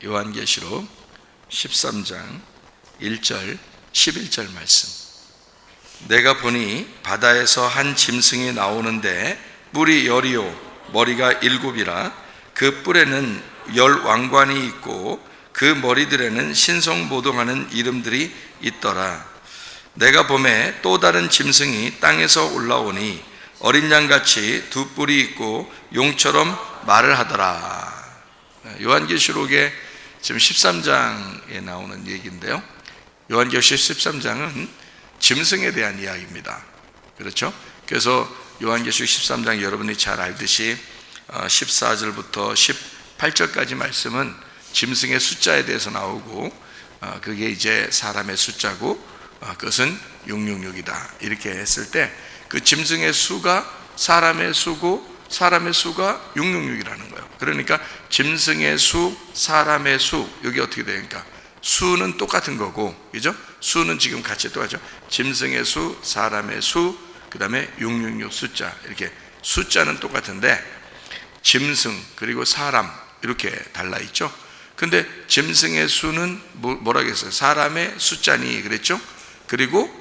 요한계시록 13장 1절 11절 말씀. 내가 보니 바다에서 한 짐승이 나오는데 뿔이 10이요 머리가 7이라 그 뿔에는 10 왕관이 있고 그 머리들에는 신성모독하는 이름들이 있더라. 내가 보매 또 다른 짐승이 땅에서 올라오니 어린 양같이 두 뿔이 있고 용처럼 말을 하더라. 요한계시록에 지금 13장에 나오는 얘기인데요, 요한계시록 13장은 짐승에 대한 이야기입니다. 그렇죠? 그래서 요한계시록 13장 여러분이 잘 알듯이 14절부터 18절까지 말씀은 짐승의 숫자에 대해서 나오고, 그게 이제 사람의 숫자고 그것은 666이다 이렇게 했을 때 그 짐승의 수가 사람의 수고 사람의 수가 666이라는 거예요. 그러니까 짐승의 수, 사람의 수, 여기 어떻게 되니까 수는 똑같은 거고, 그죠? 수는 지금 같이 똑같죠. 짐승의 수, 사람의 수, 그 다음에 666 숫자, 이렇게 숫자는 똑같은데 짐승 그리고 사람 이렇게 달라 있죠. 근데 짐승의 수는 뭐라고 했어요? 사람의 숫자니 그랬죠. 그리고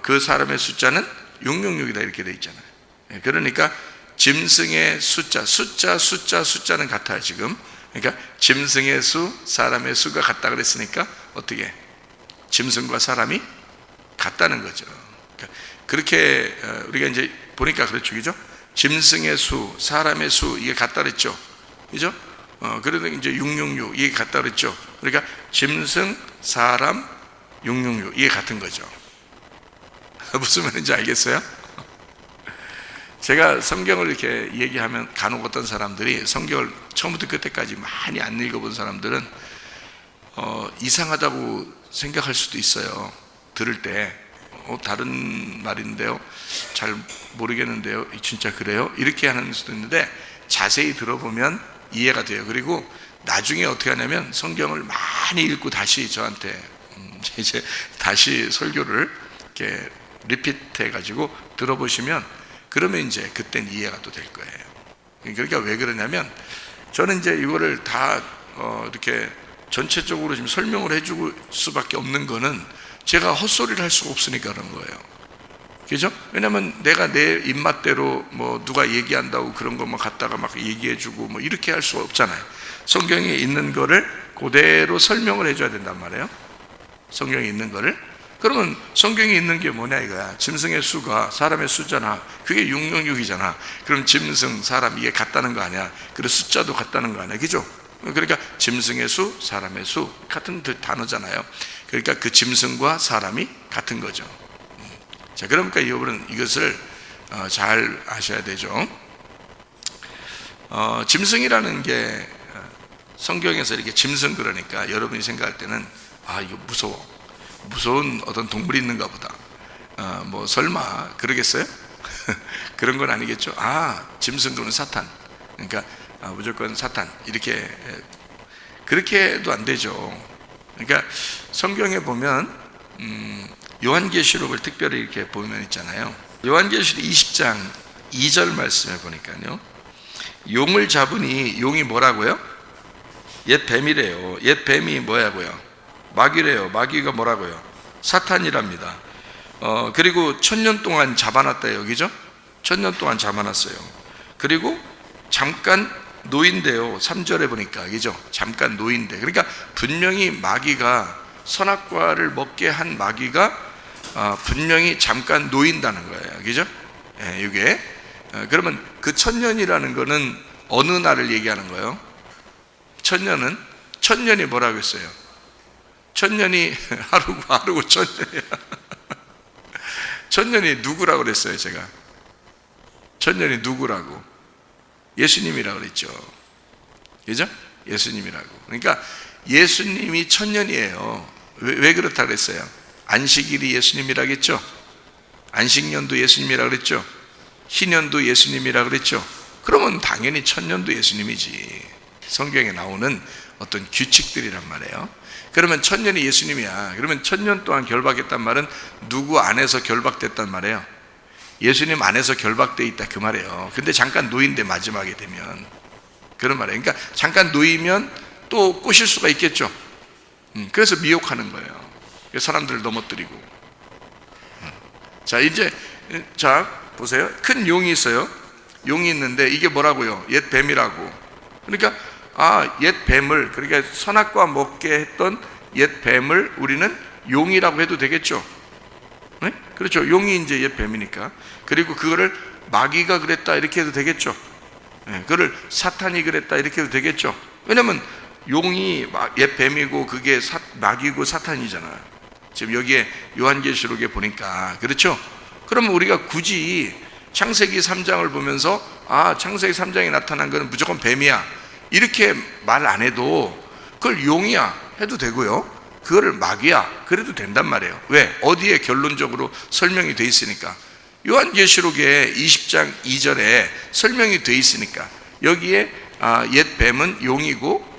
그 사람의 숫자는 666이다 이렇게 돼 있잖아요. 그러니까 짐승의 숫자는 같아요 지금. 그러니까 짐승의 수, 사람의 수가 같다 그랬으니까 어떻게 짐승과 사람이 같다는 거죠. 그러니까 그렇게 우리가 이제 보니까 그렇죠, 그죠? 짐승의 수, 사람의 수 이게 같다 그랬죠, 그죠? 그래도 이제 666 이게 같다 그랬죠. 그러니까 짐승, 사람, 666 이게 같은 거죠. 무슨 말인지 알겠어요? 제가 성경을 이렇게 얘기하면 간혹 어떤 사람들이 성경을 처음부터 끝까지 많이 안 읽어본 사람들은 이상하다고 생각할 수도 있어요. 들을 때 다른 말인데요, 잘 모르겠는데요, 진짜 그래요? 이렇게 하는 수도 있는데 자세히 들어보면 이해가 돼요. 그리고 나중에 어떻게 하냐면 성경을 많이 읽고 다시 저한테 이제 다시 설교를 이렇게 리피트 해가지고 들어보시면 그러면 이제 그땐 이해가 또 될 거예요. 그러니까 왜 그러냐면 저는 이제 이거를 다 이렇게 전체적으로 지금 설명을 해줄 수밖에 없는 거는 제가 헛소리를 할 수가 없으니까 그런 거예요. 그죠? 왜냐면 내가 내 입맛대로 뭐 누가 얘기한다고 그런 거 뭐 갖다가 막 얘기해주고 뭐 이렇게 할 수가 없잖아요. 성경에 있는 거를 그대로 설명을 해줘야 된단 말이에요. 성경에 있는 거를. 그러면 성경에 있는 게 뭐냐 이거야. 짐승의 수가 사람의 수잖아. 그게 666이잖아. 그럼 짐승, 사람 이게 같다는 거 아니야. 그리고 숫자도 같다는 거 아니야. 그죠? 그러니까 짐승의 수, 사람의 수 같은 단어잖아요. 그러니까 그 짐승과 사람이 같은 거죠. 자, 그러니까 여러분은 이것을 잘 아셔야 되죠. 짐승이라는 게 성경에서 이렇게 짐승 그러니까 여러분이 생각할 때는 이거 무서운 어떤 동물이 있는가 보다. 뭐 설마 그러겠어요? 그런 건 아니겠죠. 짐승 그러면 사탄. 그러니까 무조건 사탄 이렇게 그렇게 해도 안 되죠. 그러니까 성경에 보면 요한계시록을 특별히 이렇게 보면 있잖아요. 요한계시록 20장 2절 말씀에 보니까요, 용을 잡으니 용이 뭐라고요? 옛 뱀이래요. 옛 뱀이 뭐야고요? 마귀래요. 마귀가 뭐라고요? 사탄이랍니다. 그리고 1000년 동안 잡아놨대요. 그죠? 1000년 동안 잡아놨어요. 그리고 잠깐 노인데요. 3절에 보니까, 그죠? 잠깐 노인데. 그러니까 분명히 마귀가 선악과를 먹게 한 마귀가 분명히 잠깐 노인다는 거예요. 그죠? 이게 그러면 그 1000년이라는 거는 어느 날을 얘기하는 거예요? 1000년이 뭐라고 했어요? 1000년이 하루고 1000년이야. 1000년이 누구라고 그랬어요? 제가 1000년이 누구라고? 예수님이라고 그랬죠. 그죠? 예수님이라고. 그러니까 예수님이 1000년이에요. 왜 그렇다 그랬어요? 안식일이 예수님이라고 했죠. 안식년도 예수님이라고 그랬죠. 희년도 예수님이라고 그랬죠. 그러면 당연히 1000년도 예수님이지. 성경에 나오는 어떤 규칙들이란 말이에요. 그러면 1000년이 예수님이야. 그러면 1000년 동안 결박했단 말은 누구 안에서 결박됐단 말이에요? 예수님 안에서 결박되어 있다 그 말이에요. 근데 잠깐 놓인데 마지막에 되면 그런 말이에요. 그러니까 잠깐 놓이면 또 꼬실 수가 있겠죠. 그래서 미혹하는 거예요. 사람들을 넘어뜨리고. 자, 이제 자 보세요. 큰 용이 있어요. 용이 있는데 이게 뭐라고요? 옛 뱀이라고. 그러니까 옛 뱀을, 그러니까 선악과 먹게 했던 옛 뱀을 우리는 용이라고 해도 되겠죠. 네? 그렇죠. 용이 이제 옛 뱀이니까. 그리고 그거를 마귀가 그랬다 이렇게 해도 되겠죠. 네, 그거를 사탄이 그랬다 이렇게 해도 되겠죠. 왜냐면 용이 옛 뱀이고 그게 마귀고 사탄이잖아요. 지금 여기에 요한계시록에 보니까 그렇죠. 그러면 우리가 굳이 창세기 3장을 보면서 창세기 3장에 나타난 것은 무조건 뱀이야 이렇게 말 안 해도 그걸 용이야 해도 되고요, 그거를 마귀야 그래도 된단 말이에요. 왜? 어디에 결론적으로 설명이 돼 있으니까. 요한계시록에 20장 2절에 설명이 돼 있으니까. 여기에 옛 뱀은 용이고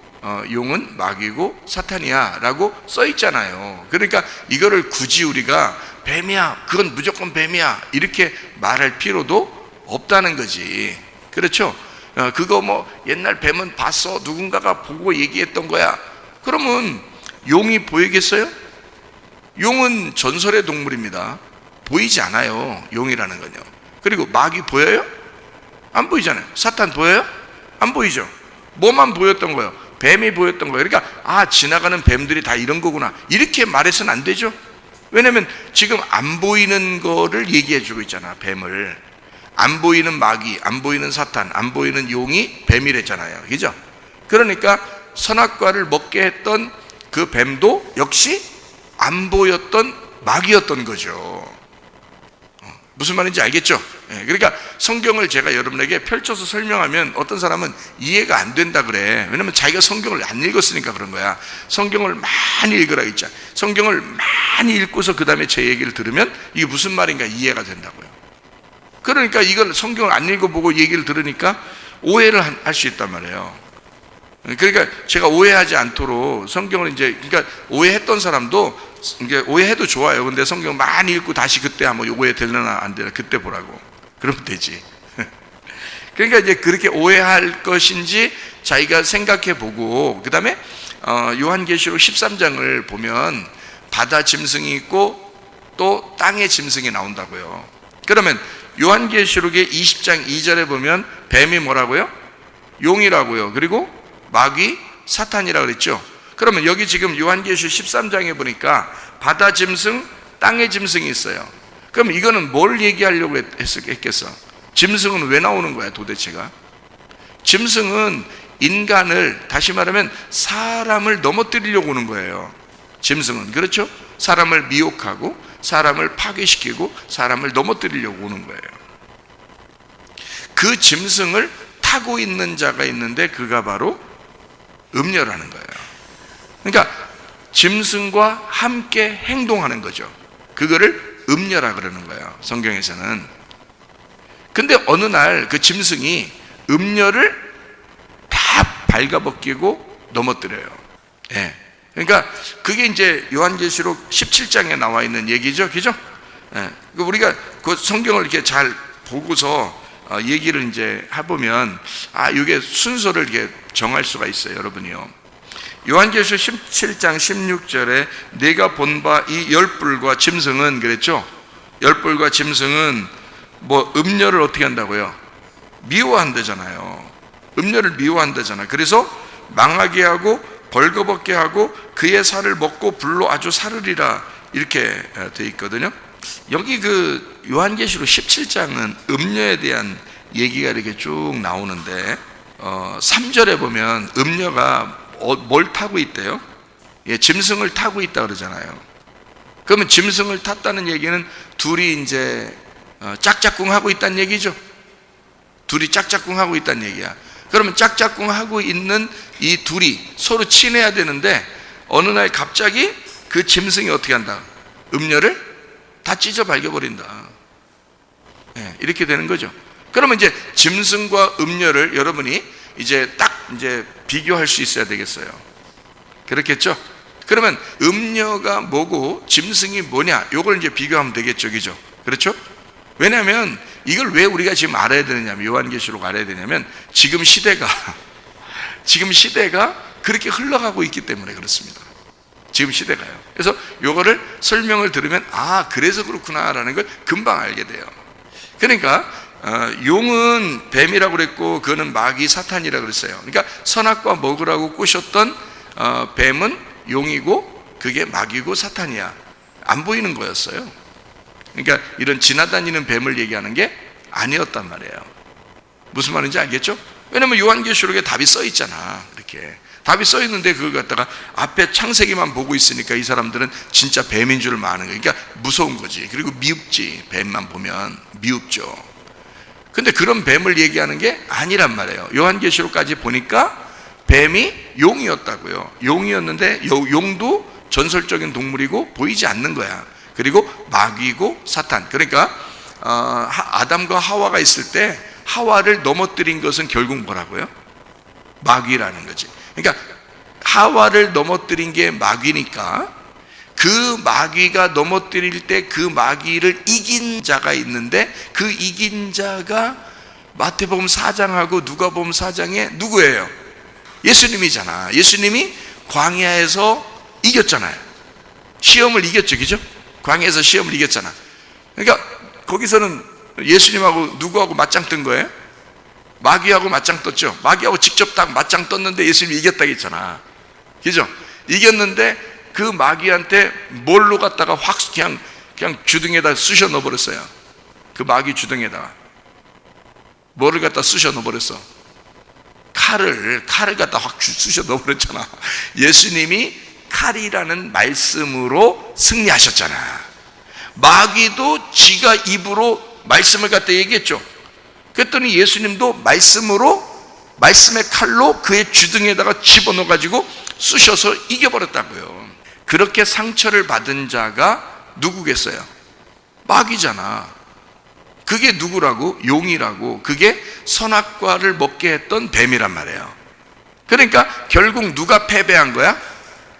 용은 마귀고 사탄이야 라고 써 있잖아요. 그러니까 이거를 굳이 우리가 뱀이야, 그건 무조건 뱀이야 이렇게 말할 필요도 없다는 거지. 그렇죠? 그거 뭐 옛날 뱀은 봤어, 누군가가 보고 얘기했던 거야. 그러면 용이 보이겠어요? 용은 전설의 동물입니다. 보이지 않아요, 용이라는 건요. 그리고 마귀 보여요? 안 보이잖아요. 사탄 보여요? 안 보이죠. 뭐만 보였던 거예요? 뱀이 보였던 거예요. 그러니까 지나가는 뱀들이 다 이런 거구나 이렇게 말해서는 안 되죠. 왜냐면 지금 안 보이는 거를 얘기해 주고 있잖아. 뱀을 안 보이는 마귀, 안 보이는 사탄, 안 보이는 용이 뱀이랬잖아요. 그죠? 그러니까 선악과를 먹게 했던 그 뱀도 역시 안 보였던 마귀였던 거죠. 무슨 말인지 알겠죠? 그러니까 성경을 제가 여러분에게 펼쳐서 설명하면 어떤 사람은 이해가 안 된다 그래. 왜냐면 자기가 성경을 안 읽었으니까 그런 거야. 성경을 많이 읽으라 했잖아. 성경을 많이 읽고서 그 다음에 제 얘기를 들으면 이게 무슨 말인가 이해가 된다고요. 그러니까 이걸 성경을 안 읽어보고 얘기를 들으니까 오해를 할 수 있단 말이에요. 그러니까 제가 오해하지 않도록 성경을 이제, 그러니까 오해했던 사람도 이게 오해해도 좋아요. 근데 성경 많이 읽고 다시 그때 한번 오해 되려나 안 되나 그때 보라고. 그러면 되지. 그러니까 이제 그렇게 오해할 것인지 자기가 생각해 보고, 그 다음에 요한계시록 13장을 보면 바다 짐승이 있고 또 땅의 짐승이 나온다고요. 그러면 요한계시록의 20장 2절에 보면 뱀이 뭐라고요? 용이라고요. 그리고 마귀, 사탄이라고 그랬죠. 그러면 여기 지금 요한계시록 13장에 보니까 바다 짐승, 땅의 짐승이 있어요. 그럼 이거는 뭘 얘기하려고 했겠어? 짐승은 왜 나오는 거야 도대체가? 짐승은 인간을, 다시 말하면 사람을 넘어뜨리려고 오는 거예요. 짐승은, 그렇죠? 사람을 미혹하고 사람을 파괴시키고 사람을 넘어뜨리려고 오는 거예요. 그 짐승을 타고 있는 자가 있는데 그가 바로 음녀라는 거예요. 그러니까 짐승과 함께 행동하는 거죠. 그거를 음녀라 그러는 거예요, 성경에서는. 근데 어느 날 그 짐승이 음녀를 다 발가벗기고 넘어뜨려요. 예. 그러니까 그게 이제 요한계시록 17장에 나와 있는 얘기죠, 그죠? 예. 우리가 그 성경을 이렇게 잘 보고서 얘기를 이제 해보면 이게 순서를 이렇게 정할 수가 있어요, 여러분이요. 요한계시록 17장 16절에 내가 본 바 이 열불과 짐승은 그랬죠? 열불과 짐승은 뭐 음녀를 어떻게 한다고요? 미워한다잖아요. 음녀를 미워한다잖아요. 그래서 망하게 하고 벌거벗게 하고 그의 살을 먹고 불로 아주 사르리라 이렇게 되어 있거든요. 여기 그 요한계시록 17장은 음녀에 대한 얘기가 이렇게 쭉 나오는데 3절에 보면 음녀가 뭘 타고 있대요? 짐승을 타고 있다 그러잖아요. 그러면 짐승을 탔다는 얘기는 둘이 이제 짝짝꿍 하고 있다는 얘기죠. 둘이 짝짝꿍 하고 있다는 얘기야. 그러면 짝짝꿍 하고 있는 이 둘이 서로 친해야 되는데 어느 날 갑자기 그 짐승이 어떻게 한다? 음녀를 다 찢어 발겨버린다. 이렇게 되는 거죠. 그러면 이제 짐승과 음녀를 여러분이 이제 딱 이제 비교할 수 있어야 되겠어요. 그렇겠죠? 그러면 음녀가 뭐고 짐승이 뭐냐? 요걸 이제 비교하면 되겠죠, 그죠? 그렇죠? 왜냐하면 이걸 왜 우리가 지금 알아야 되느냐면, 요한계시록 알아야 되냐면 지금 시대가 그렇게 흘러가고 있기 때문에 그렇습니다. 지금 시대가요. 그래서 요거를 설명을 들으면 그래서 그렇구나라는 걸 금방 알게 돼요. 그러니까 용은 뱀이라고 그랬고 그거는 마귀 사탄이라고 그랬어요. 그러니까 선악과 먹으라고 꼬셨던 뱀은 용이고 그게 마귀고 사탄이야. 안 보이는 거였어요. 그러니까 이런 지나다니는 뱀을 얘기하는 게 아니었단 말이에요. 무슨 말인지 알겠죠? 왜냐면 요한계시록에 답이 써 있잖아. 이렇게 답이 써 있는데 그걸 갖다가 앞에 창세기만 보고 있으니까 이 사람들은 진짜 뱀인 줄 아는 거예요. 그러니까 무서운 거지. 그리고 미흡지. 뱀만 보면 미흡죠. 근데 그런 뱀을 얘기하는 게 아니란 말이에요. 요한계시록까지 보니까 뱀이 용이었다고요. 용이었는데 용도 전설적인 동물이고 보이지 않는 거야. 그리고 마귀고 사탄. 그러니까 아담과 하와가 있을 때 하와를 넘어뜨린 것은 결국 뭐라고요? 마귀라는 거지. 그러니까 하와를 넘어뜨린 게 마귀니까 그 마귀가 넘어뜨릴 때 그 마귀를 이긴 자가 있는데 그 이긴 자가 마태복음 4장하고 누가복음 4장에 누구예요? 예수님이잖아. 예수님이 광야에서 이겼잖아요. 시험을 이겼죠, 그죠? 광야에서 시험을 이겼잖아. 그러니까 거기서는 예수님하고 누구하고 맞짱 뜬 거예요? 마귀하고 맞짱 떴죠. 마귀하고 직접 딱 맞짱 떴는데 예수님이 이겼다고 했잖아. 그죠? 이겼는데 그 마귀한테 뭘로 갖다가 확 그냥 주둥에다 쑤셔 넣어버렸어요. 그 마귀 주둥에다가 뭐를 갖다 쑤셔 넣어버렸어? 칼을 갖다 확 쑤셔 넣어버렸잖아. 예수님이 칼이라는 말씀으로 승리하셨잖아. 마귀도 지가 입으로 말씀을 갖다 얘기했죠. 그랬더니 예수님도 말씀의 칼로 그의 주둥에다가 집어넣어 가지고 쑤셔서 이겨버렸다고요. 그렇게 상처를 받은 자가 누구겠어요? 마귀잖아. 그게 누구라고? 용이라고. 그게 선악과를 먹게 했던 뱀이란 말이에요. 그러니까 결국 누가 패배한 거야?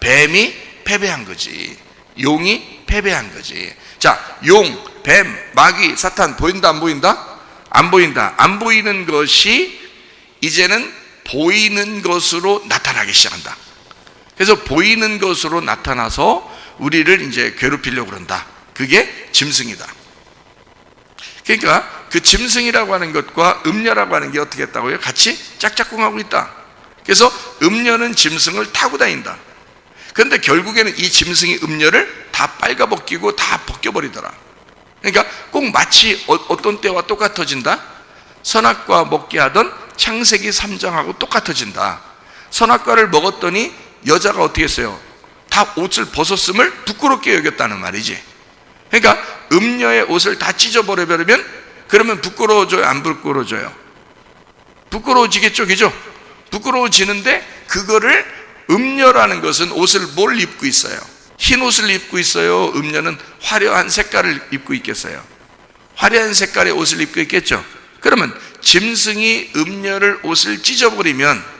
뱀이 패배한 거지. 용이 패배한 거지. 자, 용, 뱀, 마귀, 사탄 보인다 안 보인다? 안 보인다. 안 보이는 것이 이제는 보이는 것으로 나타나기 시작한다. 그래서 보이는 것으로 나타나서 우리를 이제 괴롭히려고 그런다. 그게 짐승이다. 그러니까 그 짐승이라고 하는 것과 음녀라고 하는 게 어떻게 했다고요? 같이 짝짝꿍하고 있다. 그래서 음녀는 짐승을 타고 다닌다. 그런데 결국에는 이 짐승이 음녀를 다 빨가벗기고 다 벗겨버리더라. 그러니까 꼭 마치 어떤 때와 똑같아진다. 선악과 먹게 하던 창세기 3장하고 똑같아진다. 선악과를 먹었더니 여자가 어떻게 했어요? 다 옷을 벗었음을 부끄럽게 여겼다는 말이지. 그러니까 음녀의 옷을 다 찢어버려버리면 그러면 부끄러워져요? 안 부끄러워져요? 부끄러워지겠죠, 그죠? 부끄러워지는데 그거를 음녀라는 것은 옷을 뭘 입고 있어요? 흰 옷을 입고 있어요? 음녀는 화려한 색깔을 입고 있겠어요? 화려한 색깔의 옷을 입고 있겠죠? 그러면 짐승이 음녀를 옷을 찢어버리면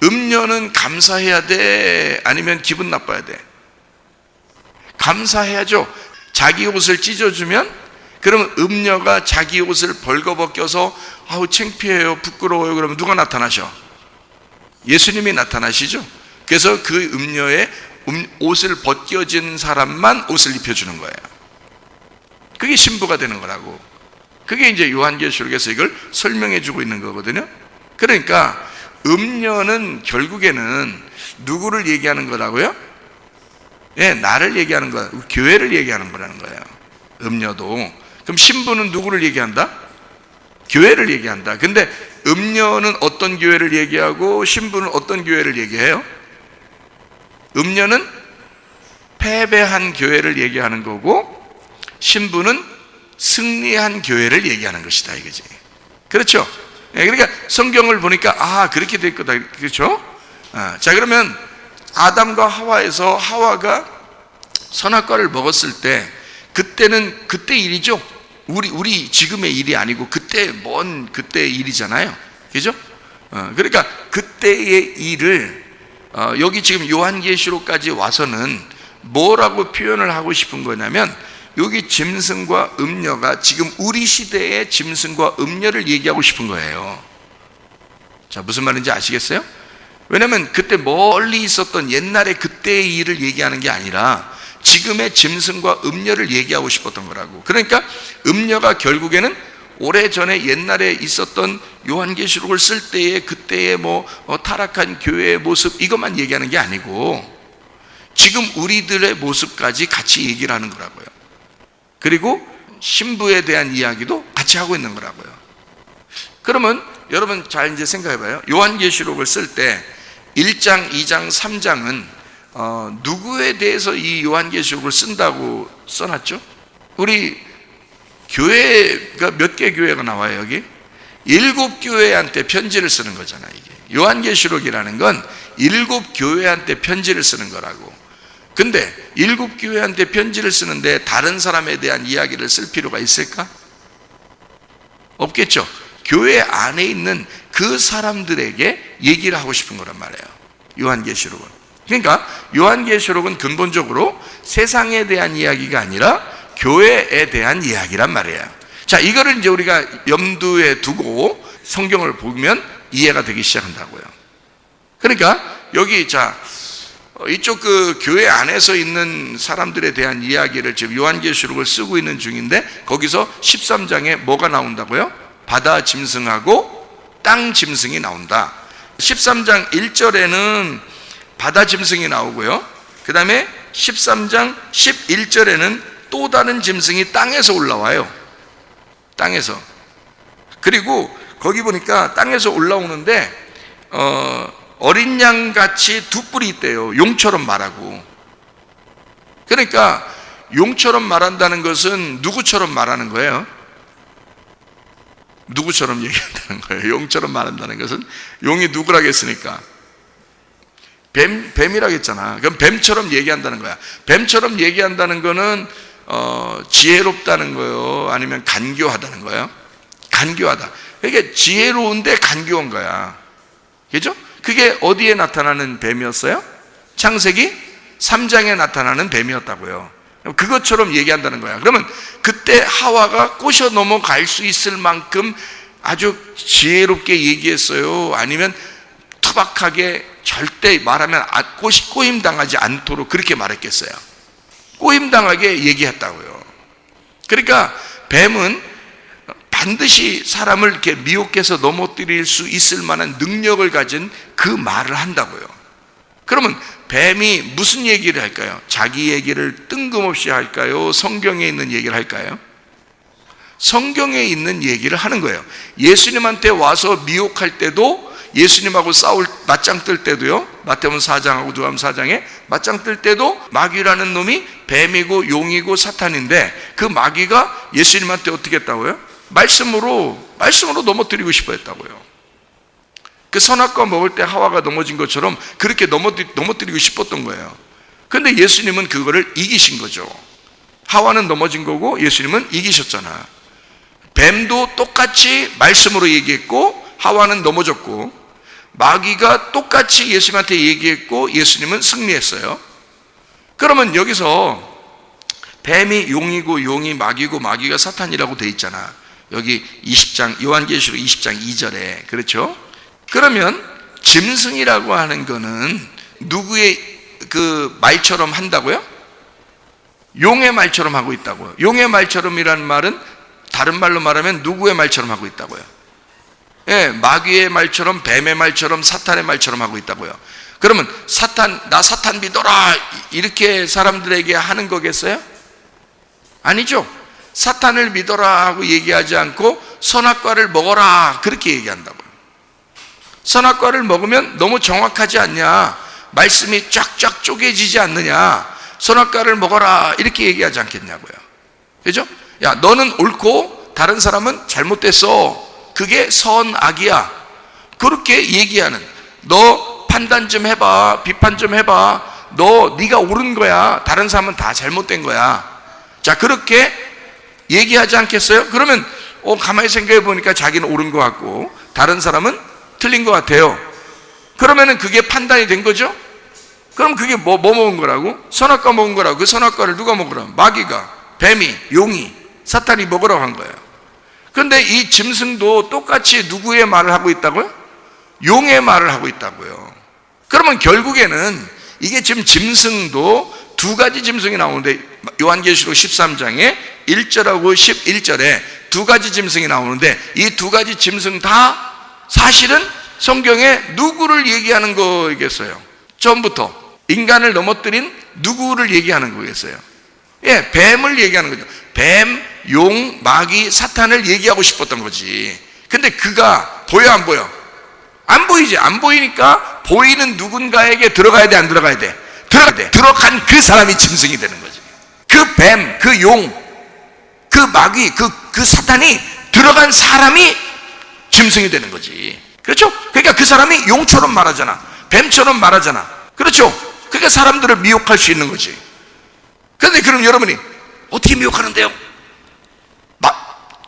음녀는 감사해야 돼? 아니면 기분 나빠야 돼? 감사해야죠. 자기 옷을 찢어주면 그러면 음녀가 자기 옷을 벌거벗겨서 아우 창피해요, 부끄러워요. 그러면 누가 나타나셔? 예수님이 나타나시죠. 그래서 그 음녀의 옷을 벗겨진 사람만 옷을 입혀주는 거예요. 그게 신부가 되는 거라고. 그게 이제 요한계시록에서 이걸 설명해 주고 있는 거거든요. 그러니까 음녀는 결국에는 누구를 얘기하는 거라고요? 예, 나를 얘기하는 거야. 교회를 얘기하는 거라는 거예요. 음녀도. 그럼 신부는 누구를 얘기한다? 교회를 얘기한다. 근데 음녀는 어떤 교회를 얘기하고 신부는 어떤 교회를 얘기해요? 음녀는 패배한 교회를 얘기하는 거고 신부는 승리한 교회를 얘기하는 것이다 이거지. 그렇죠? 그러니까 성경을 보니까 그렇게 될 거다. 그렇죠? 자, 그러면 아담과 하와에서 하와가 선악과를 먹었을 때 그때는 그때 일이죠. 우리 지금의 일이 아니고 그때의 일이잖아요. 그죠? 그러니까 그때의 일을 여기 지금 요한계시록까지 와서는 뭐라고 표현을 하고 싶은 거냐면 여기 짐승과 음녀가 지금 우리 시대의 짐승과 음녀를 얘기하고 싶은 거예요. 자, 무슨 말인지 아시겠어요? 왜냐하면 그때 멀리 있었던 옛날에 그때의 일을 얘기하는 게 아니라 지금의 짐승과 음녀를 얘기하고 싶었던 거라고. 그러니까 음녀가 결국에는 오래전에 옛날에 있었던 요한계시록을 쓸 때의 그때의 타락한 교회의 모습, 이것만 얘기하는 게 아니고 지금 우리들의 모습까지 같이 얘기를 하는 거라고요. 그리고 신부에 대한 이야기도 같이 하고 있는 거라고요. 그러면 여러분 잘 이제 생각해 봐요. 요한계시록을 쓸 때 1장, 2장, 3장은 누구에 대해서 이 요한계시록을 쓴다고 써놨죠? 우리 교회가 몇 개 교회가 나와요 여기? 7교회한테 편지를 쓰는 거잖아요. 이게 요한계시록이라는 건 7교회한테 편지를 쓰는 거라고. 근데 7교회한테 편지를 쓰는데 다른 사람에 대한 이야기를 쓸 필요가 있을까? 없겠죠. 교회 안에 있는 그 사람들에게 얘기를 하고 싶은 거란 말이에요, 요한계시록은. 그러니까 요한계시록은 근본적으로 세상에 대한 이야기가 아니라 교회에 대한 이야기란 말이에요. 자, 이거를 이제 우리가 염두에 두고 성경을 보면 이해가 되기 시작한다고요. 그러니까 여기 이쪽 그 교회 안에서 있는 사람들에 대한 이야기를 지금 요한계시록을 쓰고 있는 중인데, 거기서 13장에 뭐가 나온다고요? 바다 짐승하고 땅 짐승이 나온다. 13장 1절에는 바다 짐승이 나오고요, 그 다음에 13장 11절에는 또 다른 짐승이 땅에서 올라와요. 땅에서. 그리고 거기 보니까 땅에서 올라오는데 어린 양같이 두 뿔이 있대요. 용처럼 말하고. 그러니까 용처럼 말한다는 것은 누구처럼 말하는 거예요? 누구처럼 얘기한다는 거예요? 용처럼 말한다는 것은 용이 누구라겠습니까? 뱀이라겠잖아. 그럼 뱀처럼 얘기한다는 거야. 뱀처럼 얘기한다는 거는 지혜롭다는 거예요? 아니면 간교하다는 거예요? 간교하다. 그러니까 지혜로운데 간교한 거야. 그죠? 그게 어디에 나타나는 뱀이었어요? 창세기 3장에 나타나는 뱀이었다고요. 그것처럼 얘기한다는 거야. 그러면 그때 하와가 꼬셔 넘어갈 수 있을 만큼 아주 지혜롭게 얘기했어요? 아니면 투박하게 절대 말하면 꼬임당하지 않도록 그렇게 말했겠어요? 꼬임당하게 얘기했다고요. 그러니까 뱀은 반드시 사람을 이렇게 미혹해서 넘어뜨릴 수 있을 만한 능력을 가진 그 말을 한다고요. 그러면 뱀이 무슨 얘기를 할까요? 자기 얘기를 뜬금없이 할까요? 성경에 있는 얘기를 할까요? 성경에 있는 얘기를 하는 거예요. 예수님한테 와서 미혹할 때도, 예수님하고 맞짱 뜰 때도요, 마태복음 4장하고 누가복음 4장에 맞짱 뜰 때도 마귀라는 놈이 뱀이고 용이고 사탄인데, 그 마귀가 예수님한테 어떻게 했다고요? 말씀으로 넘어뜨리고 싶어 했다고요. 그 선악과 먹을 때 하와가 넘어진 것처럼 그렇게 넘어뜨리고 싶었던 거예요. 그런데 예수님은 그거를 이기신 거죠. 하와는 넘어진 거고 예수님은 이기셨잖아. 뱀도 똑같이 말씀으로 얘기했고 하와는 넘어졌고, 마귀가 똑같이 예수님한테 얘기했고 예수님은 승리했어요. 그러면 여기서 뱀이 용이고 용이 마귀고 마귀가 사탄이라고 돼 있잖아. 여기 20장 요한계시록 20장 2절에. 그렇죠? 그러면 짐승이라고 하는 거는 누구의 그 말처럼 한다고요? 용의 말처럼 하고 있다고요. 용의 말처럼이라는 말은 다른 말로 말하면 누구의 말처럼 하고 있다고요? 예, 마귀의 말처럼, 뱀의 말처럼, 사탄의 말처럼 하고 있다고요. 그러면 나 사탄 믿어라 이렇게 사람들에게 하는 거겠어요? 아니죠. 사탄을 믿어라 하고 얘기하지 않고 선악과를 먹어라 그렇게 얘기한다고요. 선악과를 먹으면 너무 정확하지 않냐? 말씀이 쫙쫙 쪼개지지 않느냐? 선악과를 먹어라 이렇게 얘기하지 않겠냐고요. 그죠? 야, 너는 옳고 다른 사람은 잘못됐어. 그게 선악이야. 그렇게 얘기하는, 너 판단 좀 해봐, 비판 좀 해봐, 네가 옳은 거야, 다른 사람은 다 잘못된 거야. 자, 그렇게 얘기하지 않겠어요? 그러면 가만히 생각해 보니까 자기는 옳은 것 같고 다른 사람은 틀린 것 같아요. 그러면은 그게 판단이 된 거죠? 그럼 그게 뭐 먹은 거라고? 선악과 먹은 거라고. 그 선악과를 누가 먹으라고? 마귀가, 뱀이, 용이, 사탄이 먹으라고 한 거예요. 그런데 이 짐승도 똑같이 누구의 말을 하고 있다고요? 용의 말을 하고 있다고요. 그러면 결국에는 이게 지금 짐승도 두 가지 짐승이 나오는데, 요한계시록 13장에 1절하고 11절에 두 가지 짐승이 나오는데, 이 두 가지 짐승 다 사실은 성경에 누구를 얘기하는 거겠어요? 처음부터 인간을 넘어뜨린 누구를 얘기하는 거겠어요? 예, 뱀을 얘기하는 거죠. 뱀, 용, 마귀, 사탄을 얘기하고 싶었던 거지. 근데 그가 보여 안 보여? 안 보이지. 안 보이니까 보이는 누군가에게 들어가야 돼, 안 들어가야 돼? 들어가야 돼. 들어간 그 사람이 짐승이 되는 거지. 그 뱀, 그 용, 그 마귀, 그 사탄이 들어간 사람이 짐승이 되는 거지. 그렇죠? 그러니까 그 사람이 용처럼 말하잖아, 뱀처럼 말하잖아. 그렇죠? 그러니까 사람들을 미혹할 수 있는 거지. 그런데 그럼 여러분이 어떻게 미혹하는데요?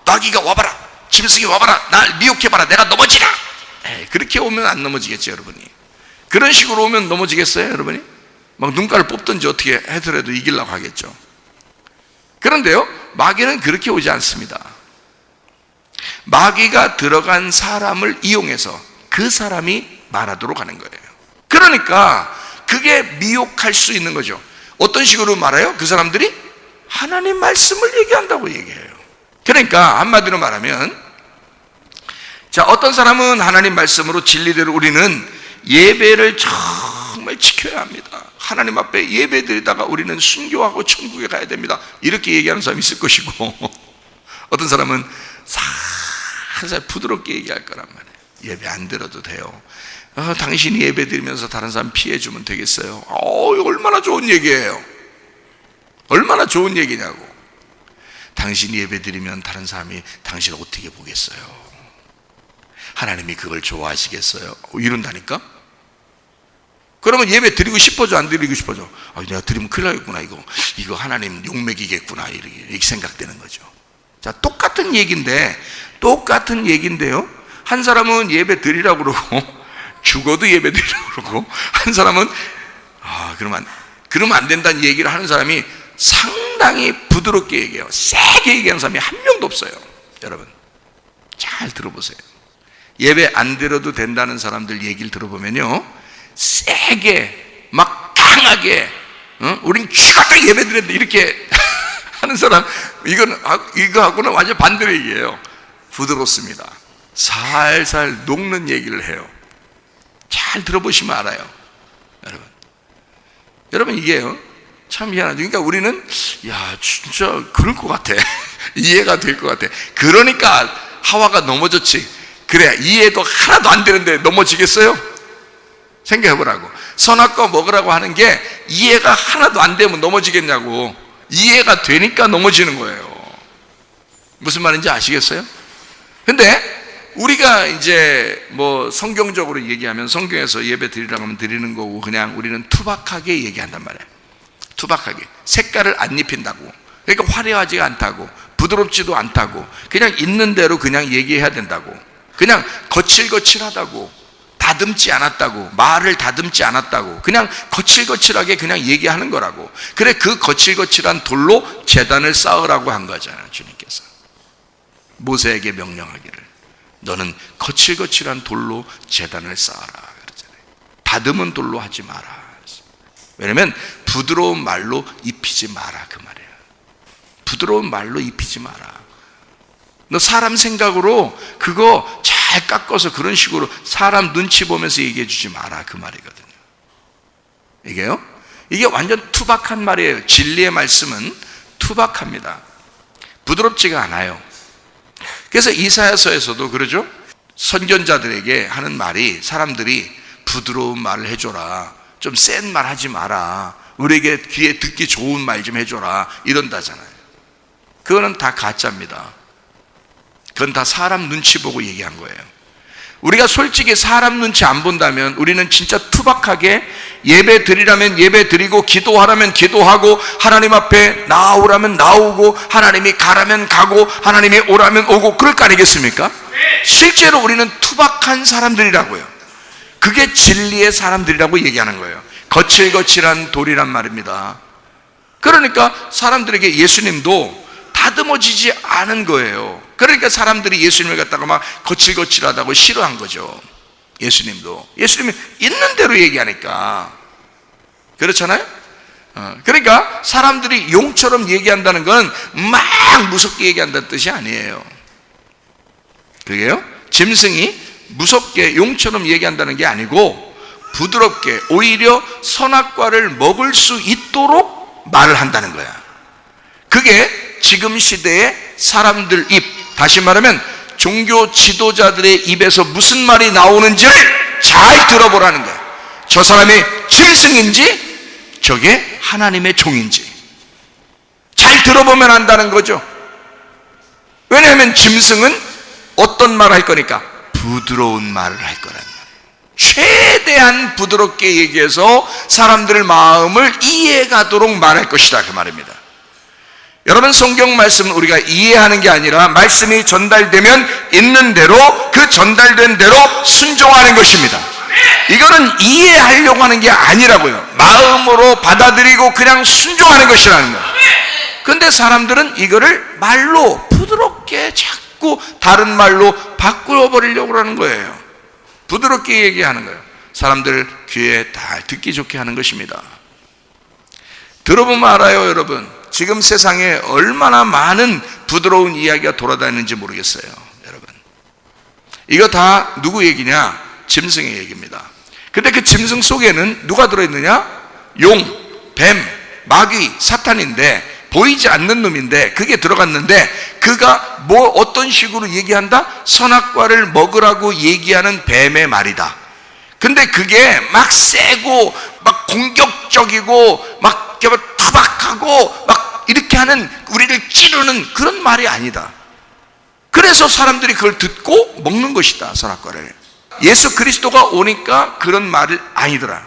마귀가 와봐라, 짐승이 와봐라, 날 미혹해봐라, 내가 넘어지라. 그렇게 오면 안 넘어지겠죠, 여러분이. 그런 식으로 오면 넘어지겠어요, 여러분이? 막 눈깔을 뽑든지 어떻게 해서라도 이기려고 하겠죠. 그런데요, 마귀는 그렇게 오지 않습니다. 마귀가 들어간 사람을 이용해서 그 사람이 말하도록 하는 거예요. 그러니까 그게 미혹할 수 있는 거죠. 어떤 식으로 말해요? 그 사람들이 하나님 말씀을 얘기한다고 얘기해요. 그러니까 한마디로 말하면, 자, 어떤 사람은 하나님 말씀으로 진리대로 우리는 예배를 정말 지켜야 합니다. 하나님 앞에 예배 드리다가 우리는 순교하고 천국에 가야 됩니다. 이렇게 얘기하는 사람이 있을 것이고, 어떤 사람은 살살 부드럽게 얘기할 거란 말이에요. 예배 안 드려도 돼요. 당신이 예배 드리면서 다른 사람 피해주면 되겠어요. 얼마나 좋은 얘기예요. 얼마나 좋은 얘기냐고. 당신이 예배 드리면 다른 사람이 당신을 어떻게 보겠어요? 하나님이 그걸 좋아하시겠어요? 이런다니까? 그러면 예배 드리고 싶어져, 안 드리고 싶어져? 내가 드리면 큰일 나겠구나, 이거 하나님 욕먹이겠구나, 이렇게 생각되는 거죠. 자, 똑같은 얘기인데요, 한 사람은 예배 드리라고 그러고 죽어도 예배 드리라고 그러고, 한 사람은 그러면 안 된다는 얘기를 하는 사람이 상당히 부드럽게 얘기해요. 세게 얘기하는 사람이 한 명도 없어요. 여러분 잘 들어보세요. 예배 안 드려도 된다는 사람들 얘기를 들어보면요, 세게 막 강하게 우린 죽었다 예배 드렸는데 이렇게 하는 사람, 이거하고는 완전 반대로 얘기해요. 부드럽습니다. 살살 녹는 얘기를 해요. 잘 들어보시면 알아요. 여러분 이게요 참 희한하죠. 그러니까 우리는 진짜 그럴 것 같아. 이해가 될 것 같아. 그러니까 하와가 넘어졌지. 그래, 이해도 하나도 안 되는데 넘어지겠어요? 생각해보라고. 선악과 먹으라고 하는 게 이해가 하나도 안 되면 넘어지겠냐고. 이해가 되니까 넘어지는 거예요. 무슨 말인지 아시겠어요? 근데 우리가 이제 뭐 성경적으로 얘기하면, 성경에서 예배 드리라고 하면 드리는 거고, 그냥 우리는 투박하게 얘기한단 말이에요. 투박하게. 색깔을 안 입힌다고. 그러니까 화려하지가 않다고, 부드럽지도 않다고, 그냥 있는 대로 그냥 얘기해야 된다고, 그냥 거칠거칠하다고, 다듬지 않았다고, 말을 다듬지 않았다고, 그냥 거칠거칠하게 그냥 얘기하는 거라고. 그래, 그 거칠거칠한 돌로 제단을 쌓으라고 한 거잖아요, 주님께서. 모세에게 명령하기를, 너는 거칠거칠한 돌로 제단을 쌓아라 그러잖아요. 다듬은 돌로 하지 마라. 왜냐면 부드러운 말로 입히지 마라, 그 말이에요. 부드러운 말로 입히지 마라. 너 사람 생각으로 그거 잘 깎아서 그런 식으로 사람 눈치 보면서 얘기해 주지 마라, 그 말이거든요. 이게 완전 투박한 말이에요. 진리의 말씀은 투박합니다. 부드럽지가 않아요. 그래서 이사야서에서도 그러죠. 선견자들에게 하는 말이, 사람들이 부드러운 말을 해줘라, 좀 센 말 하지 마라, 우리에게 귀에 듣기 좋은 말 좀 해줘라, 이런다잖아요. 그거는 다 가짜입니다. 그건 다 사람 눈치 보고 얘기한 거예요. 우리가 솔직히 사람 눈치 안 본다면 우리는 진짜 투박하게 예배 드리라면 예배 드리고, 기도하라면 기도하고, 하나님 앞에 나오라면 나오고, 하나님이 가라면 가고, 하나님이 오라면 오고, 그럴 거 아니겠습니까? 실제로 우리는 투박한 사람들이라고요. 그게 진리의 사람들이라고 얘기하는 거예요. 거칠거칠한 돌이란 말입니다. 그러니까 사람들에게 예수님도 다듬어지지 않은 거예요. 그러니까 사람들이 예수님을 갖다가 막 거칠거칠하다고 싫어한 거죠. 예수님이 있는 대로 얘기하니까. 그렇잖아요? 그러니까 사람들이 용처럼 얘기한다는 건 막 무섭게 얘기한다는 뜻이 아니에요. 그게요, 짐승이 무섭게 용처럼 얘기한다는 게 아니고 부드럽게 오히려 선악과를 먹을 수 있도록 말을 한다는 거야. 그게 지금 시대의 사람들 입, 다시 말하면 종교 지도자들의 입에서 무슨 말이 나오는지를 잘 들어보라는 거야. 저 사람이 짐승인지 저게 하나님의 종인지 잘 들어보면 안다는 거죠. 왜냐하면 짐승은 어떤 말을 할 거니까? 부드러운 말을 할 거란 말이에요. 최대한 부드럽게 얘기해서 사람들 마음을 이해가도록 말할 것이다, 그 말입니다. 여러분, 성경 말씀은 우리가 이해하는 게 아니라 말씀이 전달되면 있는 대로, 그 전달된 대로 순종하는 것입니다. 이거는 이해하려고 하는 게 아니라고요. 마음으로 받아들이고 그냥 순종하는 것이라는 거예요. 근데 사람들은 이거를 말로 부드럽게 자꾸 다른 말로 바꾸어 버리려고 하는 거예요. 부드럽게 얘기하는 거예요. 사람들 귀에 다 듣기 좋게 하는 것입니다. 들어보면 알아요, 여러분. 지금 세상에 얼마나 많은 부드러운 이야기가 돌아다니는지 모르겠어요, 여러분. 이거 다 누구 얘기냐? 짐승의 얘기입니다. 근데 그 짐승 속에는 누가 들어있느냐? 용, 뱀, 마귀, 사탄인데, 보이지 않는 놈인데 그게 들어갔는데, 그가 뭐 어떤 식으로 얘기한다? 선악과를 먹으라고 얘기하는 뱀의 말이다. 근데 그게 막 세고 막 공격적이고 막 투박하고 막 이렇게 하는, 우리를 찌르는 그런 말이 아니다. 그래서 사람들이 그걸 듣고 먹는 것이다, 선악과를. 예수 그리스도가 오니까 그런 말을 아니더라.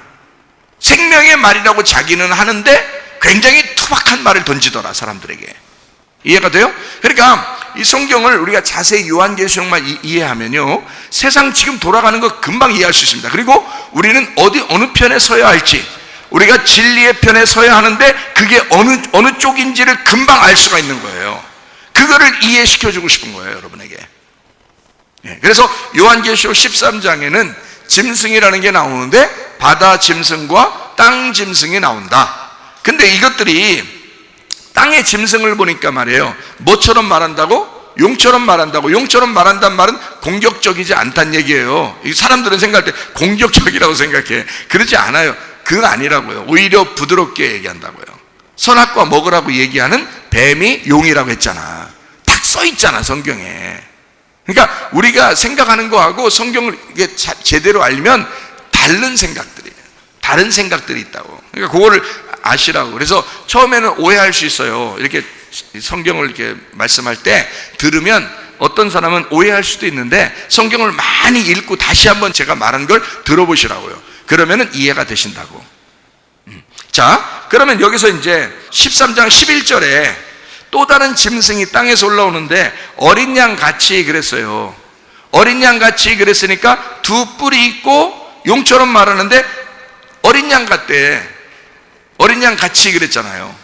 생명의 말이라고 자기는 하는데 굉장히 투박한 말을 던지더라, 사람들에게. 이해가 돼요? 그러니까 이 성경을 우리가 자세히 요한계시록만 이해하면요, 세상 지금 돌아가는 거 금방 이해할 수 있습니다. 그리고 우리는 어느 편에 서야 할지, 우리가 진리의 편에 서야 하는데 그게 어느 쪽인지를 금방 알 수가 있는 거예요. 그거를 이해시켜주고 싶은 거예요, 여러분에게. 그래서 요한계시록 13장에는 짐승이라는 게 나오는데 바다 짐승과 땅 짐승이 나온다. 근데 이것들이 땅의 짐승을 보니까 말이에요, 뭐처럼 말한다고? 용처럼 말한다고. 용처럼 말한다는 말은 공격적이지 않다는 얘기예요. 사람들은 생각할 때 공격적이라고 생각해. 그러지 않아요. 그거 아니라고요. 오히려 부드럽게 얘기한다고요. 선악과 먹으라고 얘기하는 뱀이 용이라고 했잖아. 딱 써있잖아, 성경에. 그러니까 우리가 생각하는 거하고 성경을 이게 제대로 알면 다른 생각들이 있다고. 그러니까 그거를 아시라고. 그래서 처음에는 오해할 수 있어요. 이렇게 성경을 이렇게 말씀할 때 들으면 어떤 사람은 오해할 수도 있는데, 성경을 많이 읽고 다시 한번 제가 말한 걸 들어보시라고요. 그러면은 이해가 되신다고. 자, 그러면 여기서 이제 13장 11절에 또 다른 짐승이 땅에서 올라오는데 어린 양 같이 그랬어요. 어린 양 같이 그랬으니까 두 뿔이 있고 용처럼 말하는데 어린 양 같대. 어린 양 같이 그랬잖아요.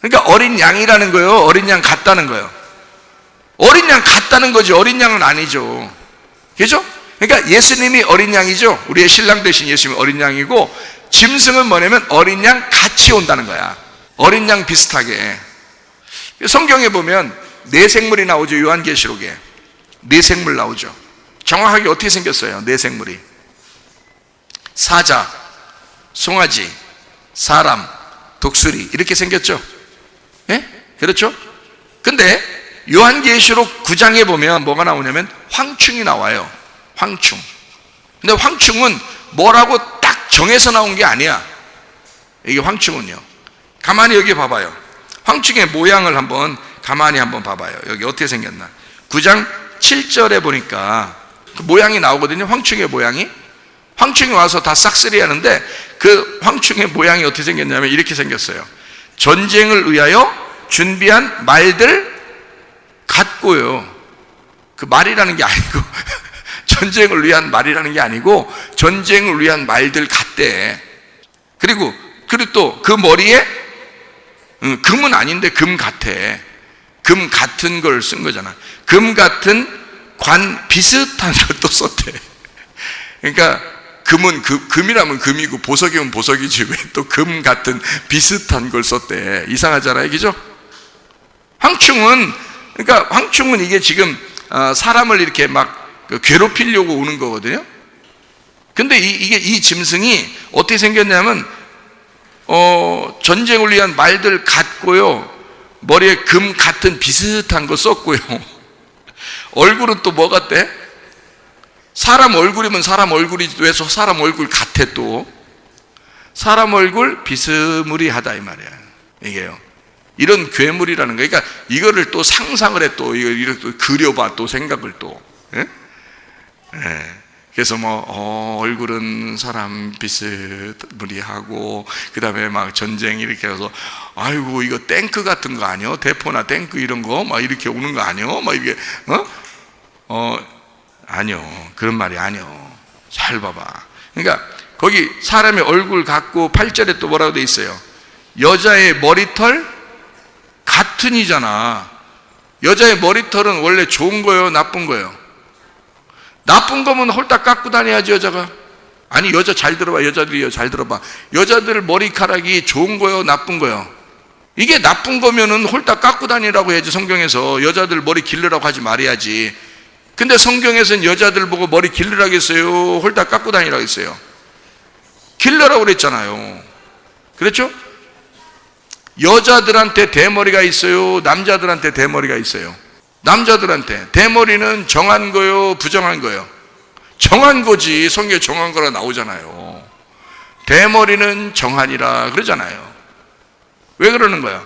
그러니까 어린 양이라는 거예요, 어린 양 같다는 거예요. 어린 양 같다는 거지, 어린 양은 아니죠. 그죠? 그러니까 예수님이 어린 양이죠. 우리의 신랑 되신 예수님이 어린 양이고, 짐승은 뭐냐면 어린 양 같이 온다는 거야. 어린 양 비슷하게. 성경에 보면 네 생물이 나오죠. 요한계시록에 네 생물 나오죠. 정확하게 어떻게 생겼어요? 네 생물이 사자, 송아지, 사람, 독수리 이렇게 생겼죠. 예? 그렇죠? 근데 요한계시록 9장에 보면 뭐가 나오냐면 황충이 나와요. 황충. 근데 황충은 뭐라고 딱 정해서 나온 게 아니야. 이게 황충은요, 가만히 여기 봐봐요. 황충의 모양을 가만히 한번 봐봐요. 여기 어떻게 생겼나. 9장 7절에 보니까 그 모양이 나오거든요. 황충의 모양이. 황충이 와서 다 싹쓸이 하는데 그 황충의 모양이 어떻게 생겼냐면 이렇게 생겼어요. 전쟁을 위하여 준비한 말들 같고요. 그 말이라는 게 아니고 전쟁을 위한 말이라는 게 아니고 전쟁을 위한 말들 같대. 그리고 또 그 머리에 금은 아닌데 금 같아. 금 같은 걸 쓴 거잖아. 금 같은 관 비슷한 걸 또 썼대. 그러니까 금은 금이라면 금이고 보석이면 보석이지 왜 또 금 같은 비슷한 걸 썼대. 이상하잖아요, 그죠? 그러니까 황충은 이게 지금 사람을 이렇게 막 괴롭히려고 오는 거거든요. 근데 이 짐승이 어떻게 생겼냐면 전쟁을 위한 말들 같고요, 머리에 금 같은 비슷한 거 썼고요, 얼굴은 또 뭐 같대? 사람 얼굴이면 사람 얼굴이지 왜 사람 얼굴 같아? 또 사람 얼굴 비스무리하다 이 말이야. 이게요, 이런 괴물이라는 거야. 그러니까 이거를 또 상상을 해, 또 이걸 또 그려봐, 또 생각을 또. 예? 예. 그래서 얼굴은 사람 비스무리하고, 그 다음에 막 전쟁 이렇게 해서, 아이고, 이거 탱크 같은 거 아니요? 대포나 탱크 이런 거 막 이렇게 오는 거 아니요? 막 이게, 아니요. 그런 말이 아니요. 잘 봐봐. 그러니까 거기 사람의 얼굴 같고 8절에 또 뭐라고 돼 있어요? 여자의 머리털 같은이잖아. 여자의 머리털은 원래 좋은 거예요, 나쁜 거예요? 나쁜 거면 홀딱 깎고 다녀야지, 여자가. 아니, 여자 잘 들어봐. 여자들이요, 잘 들어봐. 여자들 머리카락이 좋은 거예요, 나쁜 거예요? 이게 나쁜 거면은 홀딱 깎고 다니라고 해야지. 성경에서 여자들 머리 기르라고 하지 말아야지. 근데 성경에서는 여자들 보고 머리 기르라고 했어요, 홀딱 깎고 다니라고 했어요? 길러라고 그랬잖아요. 그렇죠? 여자들한테 대머리가 있어요, 남자들한테 대머리가 있어요? 남자들한테 대머리는 정한 거요, 부정한 거요? 정한 거지. 성경에 정한 거라 나오잖아요. 대머리는 정하니라 그러잖아요. 왜 그러는 거야?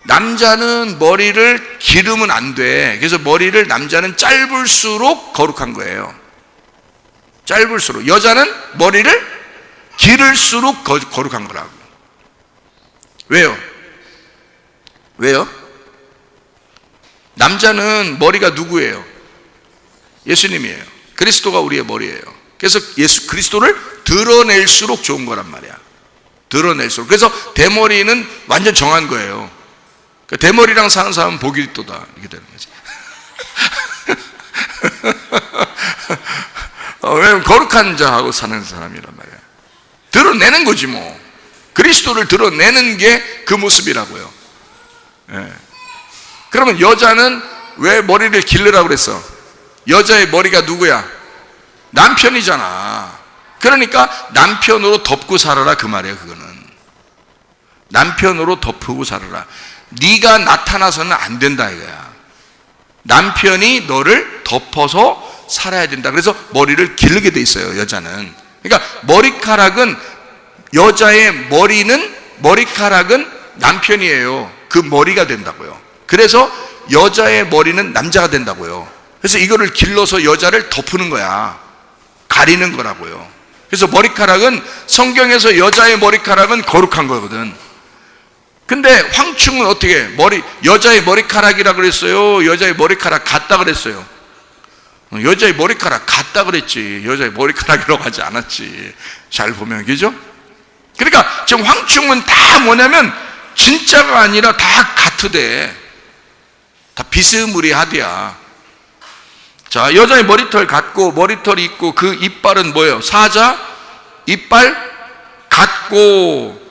남자는 머리를 기르면 안 돼. 그래서 머리를 남자는 짧을수록 거룩한 거예요. 짧을수록. 여자는 머리를 기를수록 거룩한 거라고. 왜요? 왜요? 남자는 머리가 누구예요? 예수님이에요. 그리스도가 우리의 머리예요. 그래서 예수 그리스도를 드러낼수록 좋은 거란 말이야. 드러낼수록. 그래서 대머리는 완전 정한 거예요. 대머리랑 사는 사람은 복이 있도다, 이렇게 되는 거지. 왜냐면 거룩한 자하고 사는 사람이란 말이야. 드러내는 거지 뭐. 그리스도를 드러내는 게 그 모습이라고요. 예. 그러면 여자는 왜 머리를 기르라고 그랬어? 여자의 머리가 누구야? 남편이잖아. 그러니까 남편으로 덮고 살아라, 그 말이에요. 그거는 남편으로 덮고 살아라. 네가 나타나서는 안 된다 이거야. 남편이 너를 덮어서 살아야 된다. 그래서 머리를 기르게 돼 있어요, 여자는. 그러니까 여자의 머리카락은 남편이에요. 그 머리가 된다고요. 그래서 여자의 머리는 남자가 된다고요. 그래서 이거를 길러서 여자를 덮는 거야. 가리는 거라고요. 그래서 머리카락은, 성경에서 여자의 머리카락은 거룩한 거거든. 근데 황충은 어떻게 여자의 머리카락이라 그랬어요? 여자의 머리카락 같다 그랬어요? 여자의 머리카락 같다 그랬지. 여자의 머리카락이라고 하지 않았지. 잘 보면, 그죠? 그러니까 지금 황충은 다 뭐냐면 진짜가 아니라 다 같으대. 다 비스무리하대야. 자, 여자의 머리털 같고 머리털이 있고 그 이빨은 뭐예요? 사자 이빨 같고,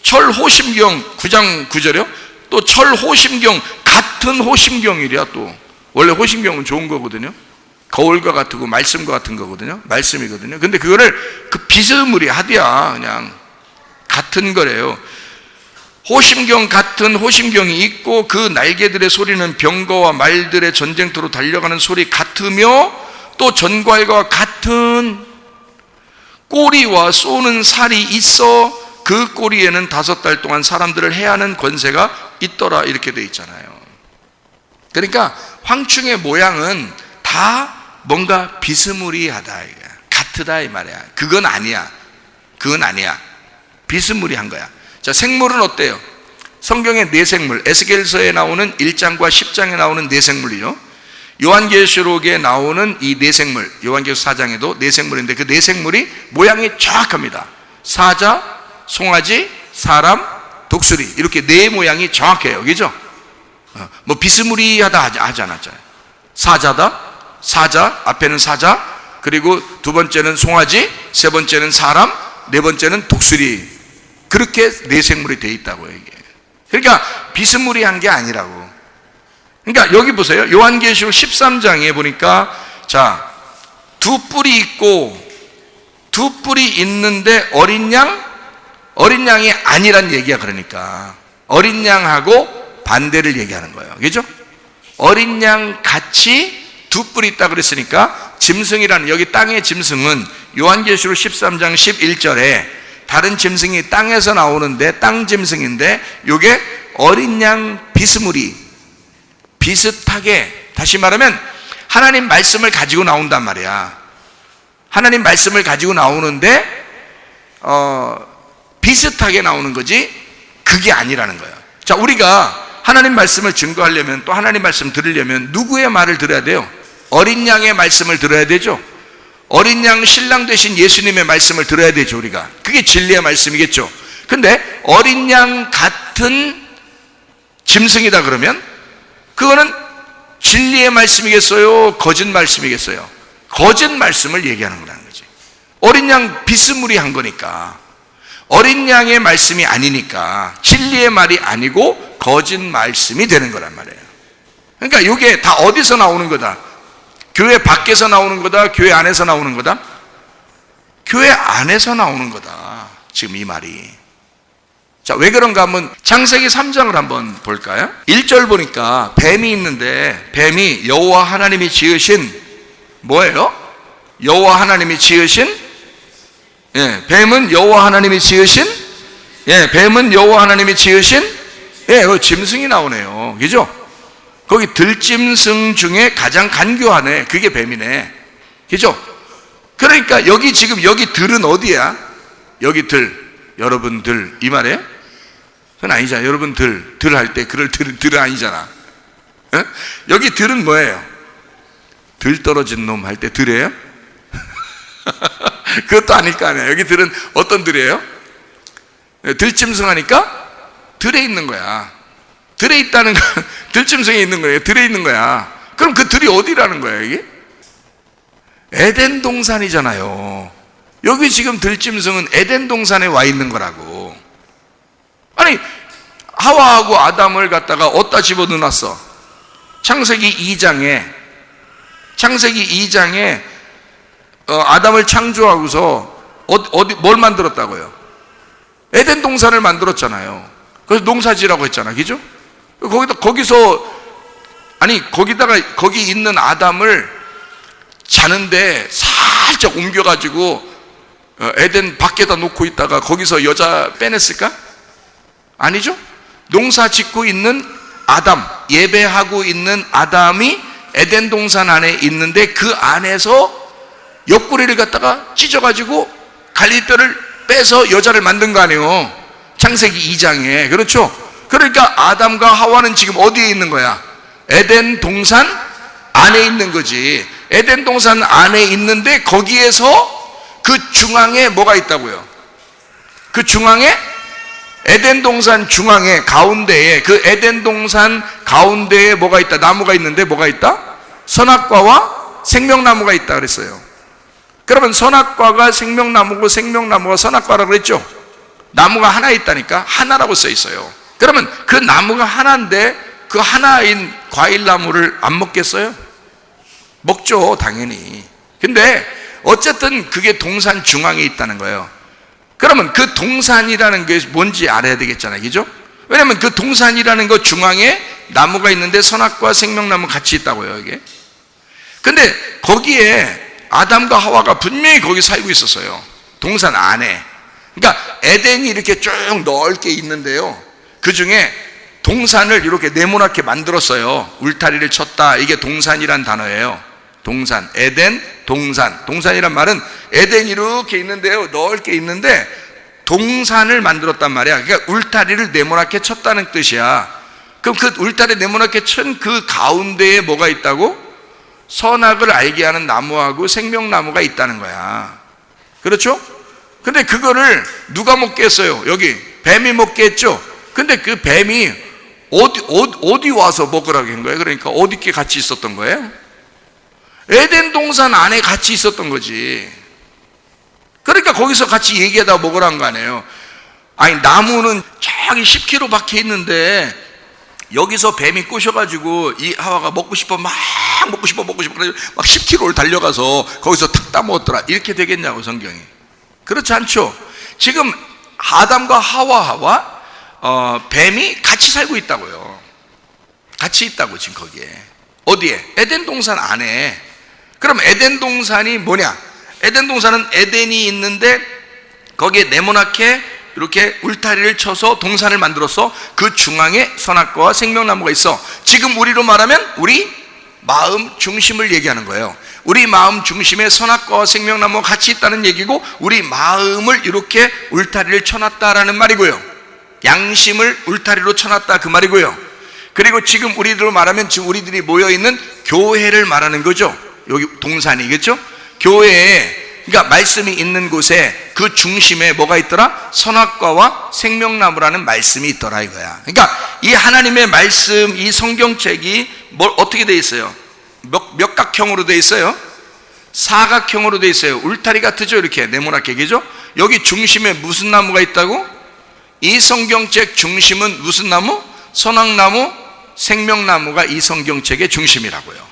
철호심경 9장 9절이요? 또 철호심경 같은 호심경이랴. 또 원래 호심경은 좋은 거거든요. 거울과 같고 말씀과 같은 거거든요. 말씀이거든요. 근데 그거를 비스무리하대야. 그냥 같은 거래요. 호심경 같은 호심경이 있고, 그 날개들의 소리는 병거와 말들의 전쟁터로 달려가는 소리 같으며, 또 전갈과 같은 꼬리와 쏘는 살이 있어 그 꼬리에는 5달 동안 사람들을 해하는 권세가 있더라. 이렇게 돼 있잖아요. 그러니까 황충의 모양은 다 뭔가 비스무리하다, 같으다 이 말이야. 그건 아니야. 비스무리한 거야. 자, 생물은 어때요? 성경의 네 생물, 에스겔서에 나오는 1장과 10장에 나오는 네 생물이요. 요한계시록에 나오는 이 네 생물, 요한계시록 4장에도 네 생물인데, 그 네 생물이 모양이 정확합니다. 사자, 송아지, 사람, 독수리, 이렇게 네 모양이 정확해요. 그죠? 뭐 비스무리하다 하지 않았잖아요. 사자, 앞에는 사자, 그리고 두 번째는 송아지, 세 번째는 사람, 네 번째는 독수리. 그렇게 네 생물이 돼 있다고요, 이게. 그러니까 비스무리한 게 아니라고. 그러니까 여기 보세요. 요한계시록 13장에 보니까 자, 두 뿔이 있고 두 뿔이 있는데 어린 양이 아니란 얘기야. 그러니까 어린 양하고 반대를 얘기하는 거예요. 그죠? 어린 양 같이 두 뿔이 있다 그랬으니까 짐승이라는, 여기 땅의 짐승은 요한계시록 13장 11절에 다른 짐승이 땅에서 나오는데 땅 짐승인데 요게 어린 양 비슷하게, 다시 말하면 하나님 말씀을 가지고 나온단 말이야. 하나님 말씀을 가지고 나오는데 비슷하게 나오는 거지 그게 아니라는 거야. 자, 우리가 하나님 말씀을 증거하려면, 또 하나님 말씀 들으려면 누구의 말을 들어야 돼요? 어린 양의 말씀을 들어야 되죠. 어린 양 신랑 되신 예수님의 말씀을 들어야 되죠. 우리가 그게 진리의 말씀이겠죠. 근데 어린 양 같은 짐승이다 그러면 그거는 진리의 말씀이겠어요? 거짓 말씀이겠어요? 거짓 말씀을 얘기하는 거라는 거지. 어린 양 비스무리한 거니까, 어린 양의 말씀이 아니니까 진리의 말이 아니고 거짓 말씀이 되는 거란 말이에요. 그러니까 이게 다 어디서 나오는 거다? 교회 밖에서 나오는 거다? 교회 안에서 나오는 거다? 교회 안에서 나오는 거다, 지금 이 말이. 자, 왜 그런가 한번 창세기 3장을 한번 볼까요? 1절 보니까 뱀이 있는데, 뱀이 여호와 하나님이 지으신 뭐예요? 여호와 하나님이 지으신, 뱀은 여호와 하나님이 지으신, 뱀은 여호와 하나님이 지으신, 짐승이 나오네요. 그죠? 거기 들짐승 중에 가장 간교하네. 그게 뱀이네. 그죠? 그러니까 여기 지금 여기 들은 어디야? 여기 들, 여러분들 이 말이에요? 그건 아니잖아. 여러분들 들 할 때 그럴 들은 아니잖아. 에? 여기 들은 뭐예요? 들 떨어진 놈 할 때 들이에요? 그것도 아닐 거 아니야. 여기 들은 어떤 들이에요? 들짐승 하니까 들에 있는 거야. 들에 있다는 건 들짐승에 있는 거예요. 들에 있는 거야. 그럼 그 들이 어디라는 거야, 이게? 에덴 동산이잖아요. 여기 지금 들짐승은 에덴 동산에 와 있는 거라고. 아니, 하와하고 아담을 갖다가 어디다 집어넣어놨어? 창세기 2장에 아담을 창조하고서 뭘 만들었다고요? 에덴 동산을 만들었잖아요. 그래서 농사지라고 했잖아. 그죠? 거기 있는 아담을 자는데 살짝 옮겨가지고 에덴 밖에다 놓고 있다가 거기서 여자 빼냈을까? 아니죠? 농사 짓고 있는 아담, 예배하고 있는 아담이 에덴 동산 안에 있는데 그 안에서 옆구리를 갖다가 찢어가지고 갈릴뼈를 빼서 여자를 만든 거 아니에요? 창세기 2장에. 그렇죠? 그러니까 아담과 하와는 지금 어디에 있는 거야? 에덴 동산 안에 있는 거지. 에덴 동산 안에 있는데 거기에서 그 중앙에 뭐가 있다고요? 그 중앙에, 에덴 동산 중앙에 가운데에, 그 에덴 동산 가운데에 뭐가 있다? 나무가 있는데 뭐가 있다? 선악과와 생명나무가 있다 그랬어요. 그러면 선악과가 생명나무고 생명나무가 선악과라고 그랬죠? 나무가 하나 있다니까. 하나라고 써 있어요. 그러면 그 나무가 하나인데 그 하나인 과일나무를 안 먹겠어요? 먹죠, 당연히. 근데 어쨌든 그게 동산 중앙에 있다는 거예요. 그러면 그 동산이라는 게 뭔지 알아야 되겠잖아요. 그죠? 왜냐면 그 동산이라는 거 중앙에 나무가 있는데 선악과 생명나무 같이 있다고요, 이게. 근데 거기에 아담과 하와가 분명히 거기 살고 있었어요. 동산 안에. 그러니까 에덴이 이렇게 쭉 넓게 있는데요, 그 중에 동산을 이렇게 네모나게 만들었어요. 울타리를 쳤다. 이게 동산이란 단어예요. 동산, 에덴, 동산. 동산이란 말은 에덴이 이렇게 있는데요, 넓게 있는데 동산을 만들었단 말이야. 그러니까 울타리를 네모나게 쳤다는 뜻이야. 그럼 그 울타리 네모나게 친 그 가운데에 뭐가 있다고? 선악을 알게 하는 나무하고 생명나무가 있다는 거야. 그렇죠? 근데 그거를 누가 먹게 했어요? 여기 뱀이 먹게 했죠? 근데 그 뱀이 어디 와서 먹으라고 한 거예요? 그러니까 어디께 같이 있었던 거예요? 에덴 동산 안에 같이 있었던 거지. 그러니까 거기서 같이 얘기하다 먹으라는 거 아니에요. 아니, 나무는 저기 10km 밖에 있는데 여기서 뱀이 꼬셔가지고 이 하와가 먹고 싶어 그래서 막 10km를 달려가서 거기서 탁 따먹었더라, 이렇게 되겠냐고 성경이. 그렇지 않죠. 지금 아담과 하와와 뱀이 같이 살고 있다고요. 같이 있다고. 지금 거기에 어디에? 에덴 동산 안에. 그럼 에덴 동산이 뭐냐? 에덴 동산은 에덴이 있는데 거기에 네모나게 이렇게 울타리를 쳐서 동산을 만들어서 그 중앙에 선악과와 생명나무가 있어. 지금 우리로 말하면 우리 마음 중심을 얘기하는 거예요. 우리 마음 중심에 선악과와 생명나무가 같이 있다는 얘기고, 우리 마음을 이렇게 울타리를 쳐놨다라는 말이고요. 양심을 울타리로 쳐놨다, 그 말이고요. 그리고 지금 우리들로 말하면 지금 우리들이 모여있는 교회를 말하는 거죠. 여기 동산이겠죠. 교회에, 그러니까 말씀이 있는 곳에 그 중심에 뭐가 있더라? 선악과와 생명나무라는 말씀이 있더라, 이거야. 그러니까 이 하나님의 말씀, 이 성경책이 어떻게 돼 있어요? 몇 각형으로 돼 있어요? 사각형으로 돼 있어요. 울타리 같죠? 이렇게 네모나게, 그죠? 여기 중심에 무슨 나무가 있다고? 이 성경책 중심은 무슨 나무? 선악나무, 생명나무가 이 성경책의 중심이라고요.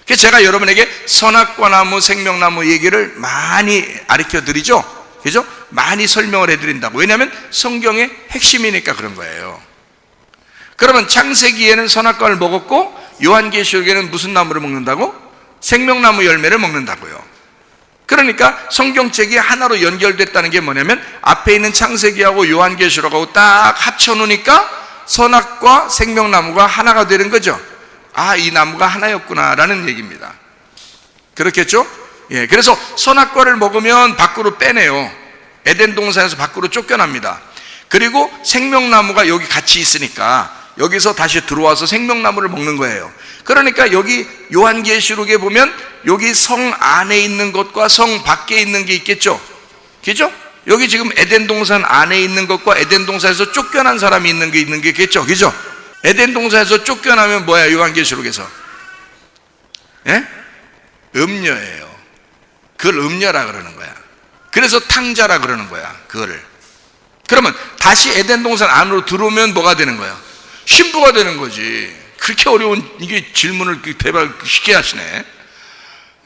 그래서 제가 여러분에게 선악과나무, 생명나무 얘기를 많이 가르쳐 드리죠. 그죠? 많이 설명을 해드린다고. 왜냐하면 성경의 핵심이니까 그런 거예요. 그러면 창세기에는 선악과를 먹었고, 요한계시록에는 무슨 나무를 먹는다고? 생명나무 열매를 먹는다고요. 그러니까 성경책이 하나로 연결됐다는 게 뭐냐면, 앞에 있는 창세기하고 요한계시록하고 딱 합쳐놓으니까 선악과 생명나무가 하나가 되는 거죠. 아, 이 나무가 하나였구나 라는 얘기입니다. 그렇겠죠? 예, 그래서 선악과를 먹으면 밖으로 빼내요. 에덴 동산에서 밖으로 쫓겨납니다. 그리고 생명나무가 여기 같이 있으니까 여기서 다시 들어와서 생명나무를 먹는 거예요. 그러니까 여기 요한계시록에 보면 여기 성 안에 있는 것과 성 밖에 있는 게 있겠죠. 그죠? 여기 지금 에덴 동산 안에 있는 것과 에덴 동산에서 쫓겨난 사람이 있는 게 있겠죠. 그죠? 에덴 동산에서 쫓겨나면 뭐야? 요한계시록에서 예? 음녀예요. 그걸 음녀라 그러는 거야. 그래서 탕자라 그러는 거야, 그거를. 그러면 다시 에덴 동산 안으로 들어오면 뭐가 되는 거야? 신부가 되는 거지. 그렇게 어려운 이게 질문을 대박 쉽게 하시네.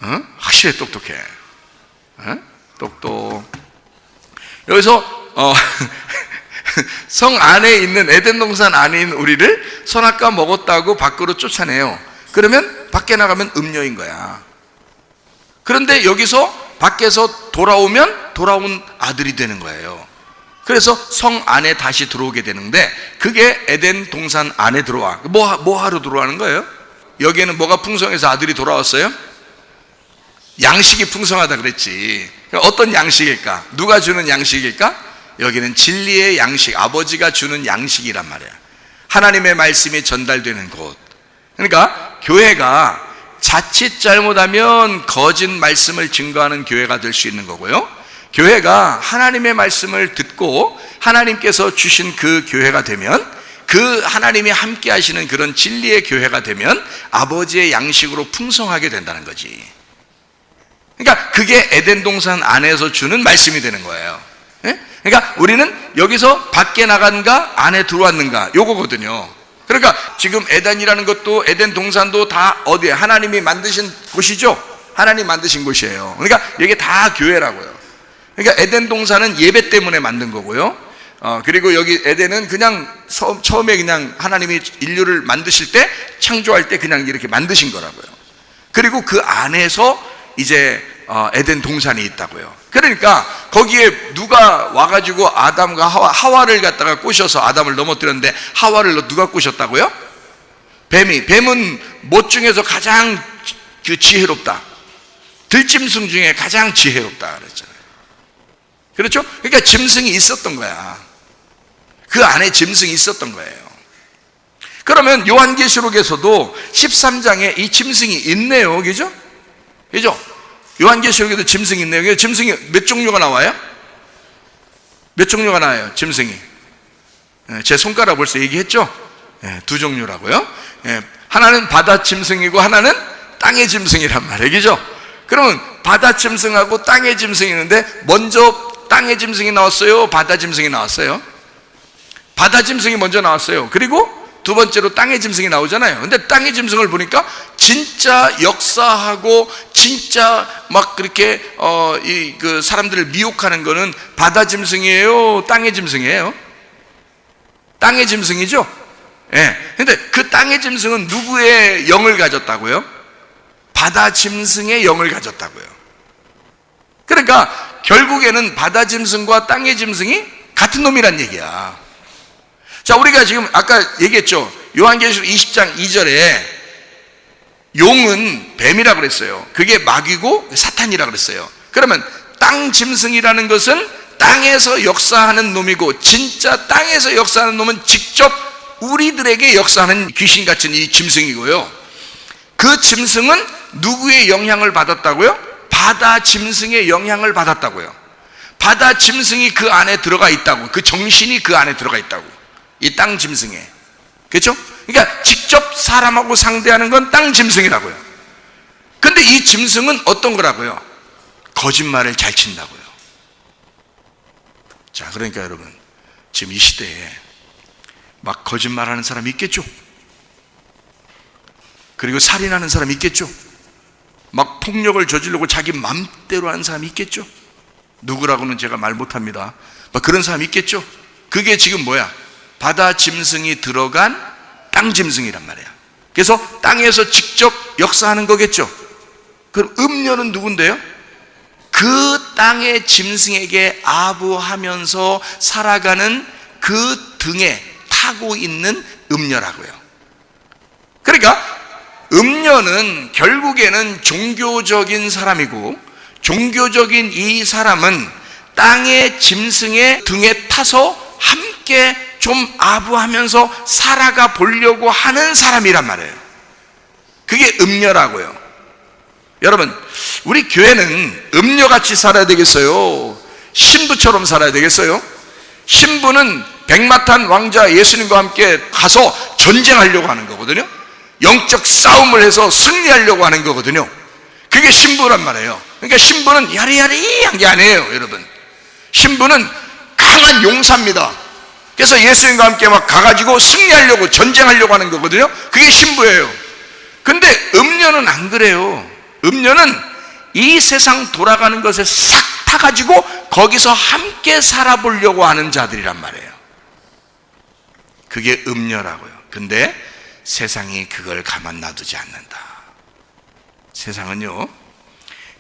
어? 확실히 똑똑해. 어? 똑똑. 여기서 성 안에 있는, 에덴 동산 안에 있는 우리를 선악과 먹었다고 밖으로 쫓아내요. 그러면 밖에 나가면 음녀인 거야. 그런데 여기서 밖에서 돌아온 아들이 되는 거예요. 그래서 성 안에 다시 들어오게 되는데, 그게 에덴 동산 안에 들어와. 뭐 하러 들어가는 거예요? 여기에는 뭐가 풍성해서 아들이 돌아왔어요? 양식이 풍성하다 그랬지. 어떤 양식일까? 누가 주는 양식일까? 여기는 진리의 양식, 아버지가 주는 양식이란 말이야. 하나님의 말씀이 전달되는 곳. 그러니까 교회가 자칫 잘못하면 거짓 말씀을 증거하는 교회가 될 수 있는 거고요, 교회가 하나님의 말씀을 듣고 하나님께서 주신 그 교회가 되면, 그 하나님이 함께 하시는 그런 진리의 교회가 되면 아버지의 양식으로 풍성하게 된다는 거지. 그러니까 그게 에덴 동산 안에서 주는 말씀이 되는 거예요. 예? 그러니까 우리는 여기서 밖에 나간가 안에 들어왔는가, 요거거든요. 그러니까 지금 에덴이라는 것도, 에덴 동산도 다 어디에? 하나님이 만드신 곳이죠. 하나님 만드신 곳이에요. 그러니까 이게 다 교회라고요. 그러니까 에덴 동산은 예배 때문에 만든 거고요, 그리고 여기 에덴은 그냥 처음에 그냥 하나님이 인류를 만드실 때, 창조할 때 그냥 이렇게 만드신 거라고요. 그리고 그 안에서 이제 에덴 동산이 있다고요. 그러니까 거기에 누가 와가지고 아담과 하와를 갖다가 꼬셔서 아담을 넘어뜨렸는데, 하와를 누가 꼬셨다고요? 뱀은 못 중에서 가장 지혜롭다. 들짐승 중에 가장 지혜롭다 그랬잖아요. 그렇죠? 그러니까 짐승이 있었던 거야. 그 안에 짐승이 있었던 거예요. 그러면 요한계시록에서도 13장에 이 짐승이 있네요. 그죠? 그죠? 요한계시록에도 짐승이 있네요. 짐승이 몇 종류가 나와요? 몇 종류가 나와요, 짐승이? 제 손가락 벌써 얘기했죠? 두 종류라고요. 하나는 바다 짐승이고 하나는 땅의 짐승이란 말이에요. 그죠? 그러면 바다 짐승하고 땅의 짐승이 있는데 먼저 땅의 짐승이 나왔어요? 바다 짐승이 나왔어요? 바다 짐승이 먼저 나왔어요. 그리고 두 번째로 땅의 짐승이 나오잖아요. 근데 땅의 짐승을 보니까 진짜 역사하고 진짜 막 그렇게 그 사람들을 미혹하는 거는 바다 짐승이에요? 땅의 짐승이에요? 땅의 짐승이죠? 예. 근데 그 땅의 짐승은 누구의 영을 가졌다고요? 바다 짐승의 영을 가졌다고요. 그러니까 결국에는 바다 짐승과 땅의 짐승이 같은 놈이란 얘기야. 자, 우리가 지금 아까 얘기했죠. 요한계시록 20장 2절에 용은 뱀이라고 그랬어요. 그게 마귀고 사탄이라고 그랬어요. 그러면 땅 짐승이라는 것은 땅에서 역사하는 놈이고, 진짜 땅에서 역사하는 놈은 직접 우리들에게 역사하는 귀신 같은 이 짐승이고요. 그 짐승은 누구의 영향을 받았다고요? 바다 짐승의 영향을 받았다고요. 바다 짐승이 그 안에 들어가 있다고, 그 정신이 그 안에 들어가 있다고, 이 땅 짐승에. 그렇죠? 그러니까 직접 사람하고 상대하는 건 땅 짐승이라고요. 근데 이 짐승은 어떤 거라고요? 거짓말을 잘 친다고요. 자, 그러니까 여러분, 지금 이 시대에 막 거짓말하는 사람이 있겠죠? 그리고 살인하는 사람이 있겠죠? 막 폭력을 저지르고 자기 맘대로 하는 사람이 있겠죠? 누구라고는 제가 말 못합니다. 막 그런 사람이 있겠죠? 그게 지금 뭐야? 바다 짐승이 들어간 땅 짐승이란 말이야. 그래서 땅에서 직접 역사하는 거겠죠? 그럼 음녀는 누군데요? 그 땅의 짐승에게 아부하면서 살아가는 그 등에 타고 있는 음녀라고요. 그러니까 음녀는 결국에는 종교적인 사람이고, 종교적인 이 사람은 땅의 짐승의 등에 타서 함께 좀 아부하면서 살아가 보려고 하는 사람이란 말이에요. 그게 음녀라고요. 여러분, 우리 교회는 음녀같이 살아야 되겠어요? 신부처럼 살아야 되겠어요? 신부는 백마탄 왕자 예수님과 함께 가서 전쟁하려고 하는 거거든요. 영적 싸움을 해서 승리하려고 하는 거거든요. 그게 신부란 말이에요. 그러니까 신부는 야리야리한 게 아니에요, 여러분. 신부는 강한 용사입니다. 그래서 예수님과 함께 막 가가지고 승리하려고, 전쟁하려고 하는 거거든요. 그게 신부예요. 근데 음녀는 안 그래요. 음녀는 이 세상 돌아가는 것에 싹 타가지고 거기서 함께 살아보려고 하는 자들이란 말이에요. 그게 음녀라고요. 근데 세상이 그걸 가만 놔두지 않는다. 세상은요,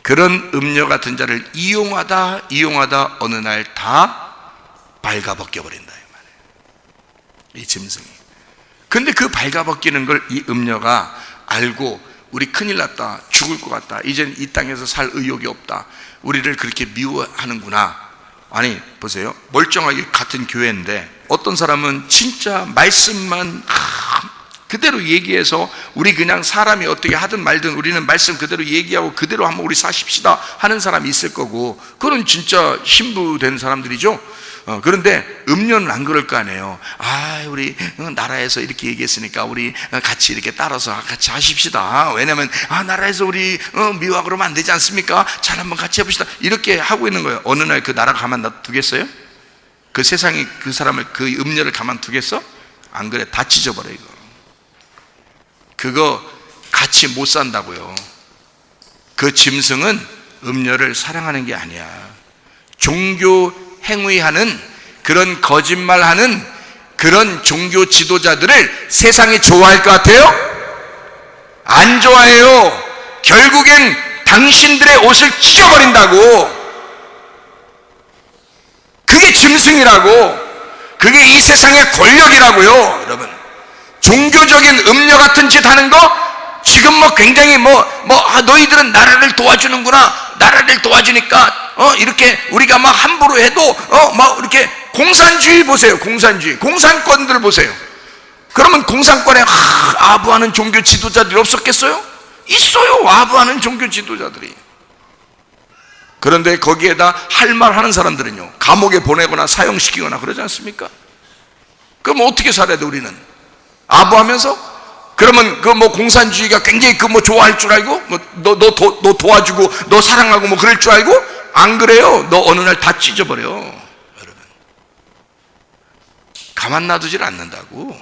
그런 음녀 같은 자를 이용하다 어느 날 다 발가벗겨 버린다, 이 말이에요. 이 짐승이. 근데 그 발가벗기는 걸 이 음녀가 알고, 우리 큰일 났다, 죽을 것 같다, 이젠 이 땅에서 살 의욕이 없다, 우리를 그렇게 미워하는구나. 아니, 보세요. 멀쩡하게 같은 교회인데 어떤 사람은 진짜 말씀만 그대로 얘기해서, 우리 그냥 사람이 어떻게 하든 말든 우리는 말씀 그대로 얘기하고 그대로 한번 우리 사십시다 하는 사람이 있을 거고, 그건 진짜 신부된 사람들이죠. 그런데 음녀는 안 그럴 거 아니에요. 우리 나라에서 이렇게 얘기했으니까 우리 같이 이렇게 따라서 같이 하십시다. 왜냐면 나라에서 우리 미워하고 그러면 안 되지 않습니까? 잘 한번 같이 해봅시다. 이렇게 하고 있는 거예요. 어느 날 그 나라 가만 놔두겠어요? 그 세상이 그 사람을, 그 음녀를 가만 두겠어? 안 그래. 다 찢어버려 이거. 그거 같이 못 산다고요. 그 짐승은 음녀를 사랑하는 게 아니야. 종교 행위하는, 그런 거짓말하는 그런 종교 지도자들을 세상이 좋아할 것 같아요? 안 좋아해요. 결국엔 당신들의 옷을 찢어버린다고. 그게 짐승이라고. 그게 이 세상의 권력이라고요. 여러분, 종교적인 음녀 같은 짓 하는 거 지금 굉장히 너희들은 나라를 도와주는구나, 나라를 도와주니까 이렇게 우리가 막 함부로 해도 막 이렇게 공산주의 보세요. 공산권들 보세요. 그러면 공산권에 아부하는 종교 지도자들이 없었겠어요? 있어요. 아부하는 종교 지도자들이. 그런데 거기에다 할 말 하는 사람들은요, 감옥에 보내거나 사형시키거나 그러지 않습니까? 그럼 어떻게 살아야 돼? 우리는 아부하면서 그러면 그 뭐 공산주의가 굉장히 그 뭐 좋아할 줄 알고 뭐 너 도와주고 너 사랑하고 뭐 그럴 줄 알고? 안 그래요. 너 어느 날 다 찢어버려. 여러분, 가만 놔두질 않는다고.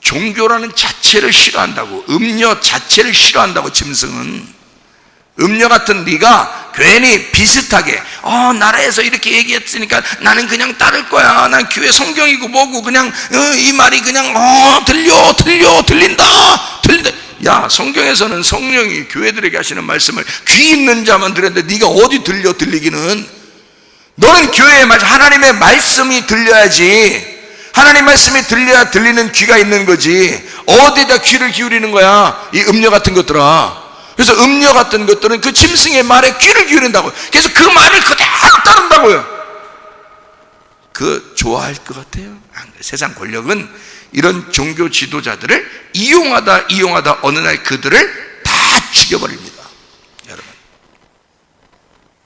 종교라는 자체를 싫어한다고. 음료 자체를 싫어한다고. 짐승은 음료 같은 네가 괜히 비슷하게 나라에서 이렇게 얘기했으니까 나는 그냥 따를 거야. 난 교회 성경이고 뭐고 그냥 이 말이 그냥 들린다. 야, 성경에서는 성령이 교회들에게 하시는 말씀을 귀 있는 자만 들었는데 네가 어디 들리기는. 너는 교회의 말씀, 하나님의 말씀이 들려야지. 하나님 말씀이 들려야 들리는 귀가 있는 거지. 어디다 귀를 기울이는 거야, 이 음료 같은 것들아. 그래서 음료 같은 것들은 그 짐승의 말에 귀를 기울인다고. 그래서 그 말을 그대로 따른다고요. 그 좋아할 것 같아요? 세상 권력은 이런 종교 지도자들을 이용하다 어느 날 그들을 다 죽여버립니다. 여러분,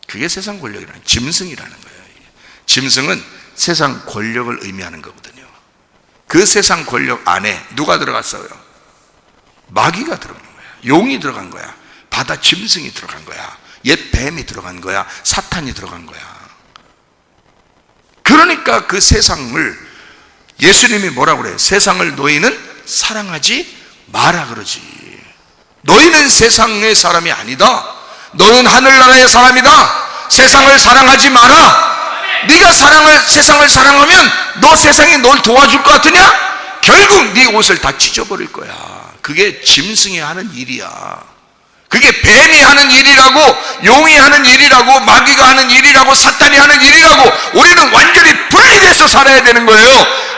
그게 세상 권력이라는, 짐승이라는 거예요. 짐승은 세상 권력을 의미하는 거거든요. 그 세상 권력 안에 누가 들어갔어요? 마귀가 들어간 거야. 용이 들어간 거야. 바다 짐승이 들어간 거야. 옛 뱀이 들어간 거야. 사탄이 들어간 거야. 그러니까 그 세상을, 예수님이 뭐라고 그래요? 세상을 너희는 사랑하지 마라 그러지. 너희는 세상의 사람이 아니다. 너는 하늘나라의 사람이다. 세상을 사랑하지 마라. 네가 세상을 사랑하면 너 세상이 널 도와줄 것 같으냐? 결국 네 옷을 다 찢어버릴 거야. 그게 짐승이 하는 일이야. 그게 뱀이 하는 일이라고, 용이 하는 일이라고, 마귀가 하는 일이라고, 사탄이 하는 일이라고. 우리는 완전히 분리돼서 살아야 되는 거예요.